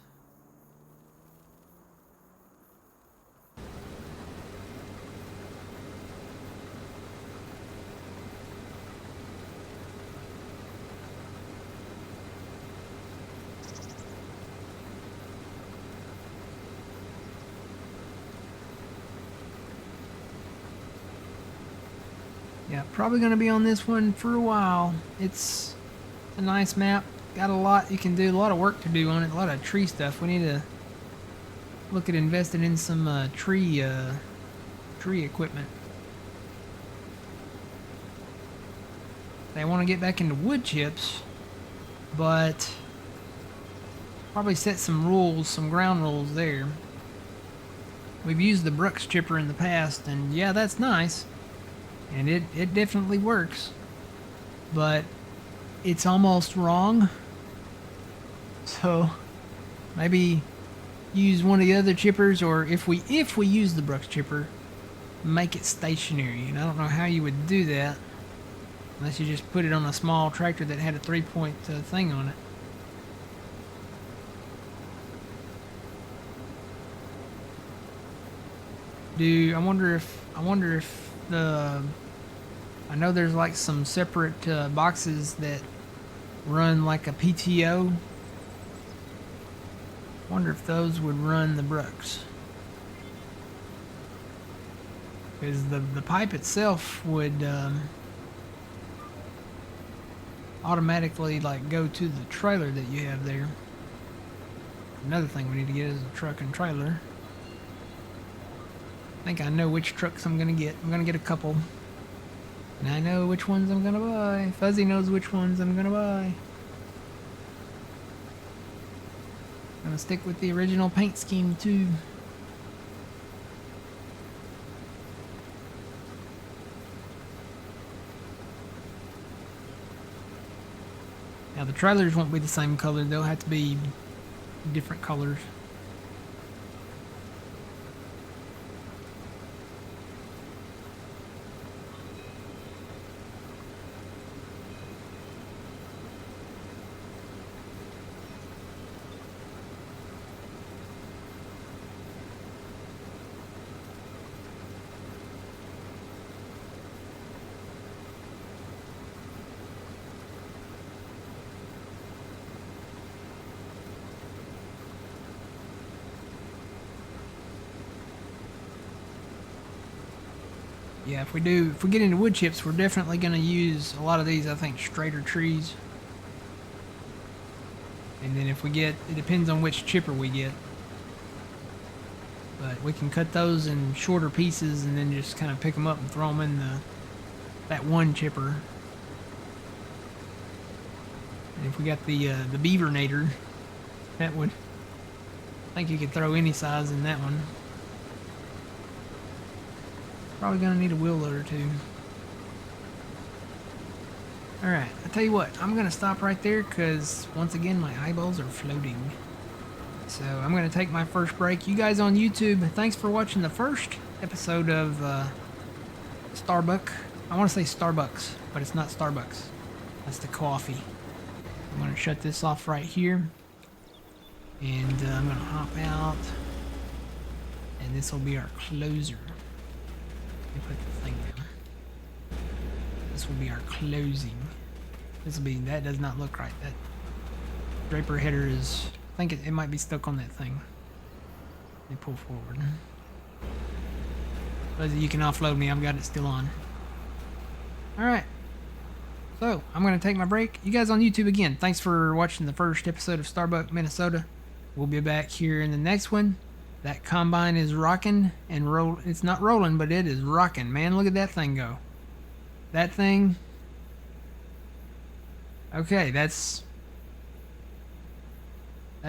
Yeah, probably going to be on this one for a while. It's a nice map. Got a lot you can do, a lot of work to do on it, a lot of tree stuff. We need to look at investing in some tree equipment. I want to get back into wood chips, but probably set some rules, some ground rules there. We've used the Brooks chipper in the past, and yeah, that's nice. And it definitely works. But it's almost wrong. So maybe use one of the other chippers, or if we use the Brooks chipper, make it stationary. And I don't know how you would do that unless you just put it on a small tractor that had a 3-point thing on it. I wonder if I know there's like some separate boxes that run like a PTO. Wonder if those would run the Brooks, because the pipe itself would automatically like go to the trailer that you have there. Another thing we need to get is a truck and trailer. I think I know which trucks I'm gonna get. I'm gonna get a couple. And I know which ones I'm gonna buy. Fuzzy knows which ones I'm gonna buy. I'm gonna stick with the original paint scheme too. Now the trailers won't be the same color. They'll have to be different colors. Yeah, if we get into wood chips, we're definitely going to use a lot of these, I think, straighter trees. And then if we get, it depends on which chipper we get. But we can cut those in shorter pieces and then just kind of pick them up and throw them in that one chipper. And if we got the Beavernator, that would, I think you could throw any size in that one. Probably gonna need a wheel loader too. Alright, I'll tell you what, I'm gonna stop right there because once again my eyeballs are floating. So I'm gonna take my first break. You guys on YouTube, thanks for watching the first episode of Starbuck. I want to say Starbucks, but it's not Starbucks. That's the coffee. I'm gonna shut this off right here. And I'm gonna hop out. And this will be our closer. Let me put the thing down. This will be our closing. This will be, that does not look right. That draper header is, I think it might be stuck on that thing. Let me pull forward. But you can offload me, I've got it still on. Alright. So, I'm going to take my break. You guys on YouTube again, thanks for watching the first episode of Starbuck, Minnesota. We'll be back here in the next one. That combine is rocking and roll. It's not rolling, but it is rocking. Man, look at that thing go. That thing. Okay, that's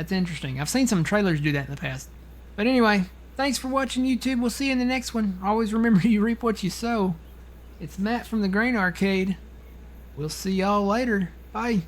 interesting. I've seen some trailers do that in the past. But anyway, thanks for watching YouTube. We'll see you in the next one. Always remember, you reap what you sow. It's Matt from the Grain Arcade. We'll see y'all later. Bye.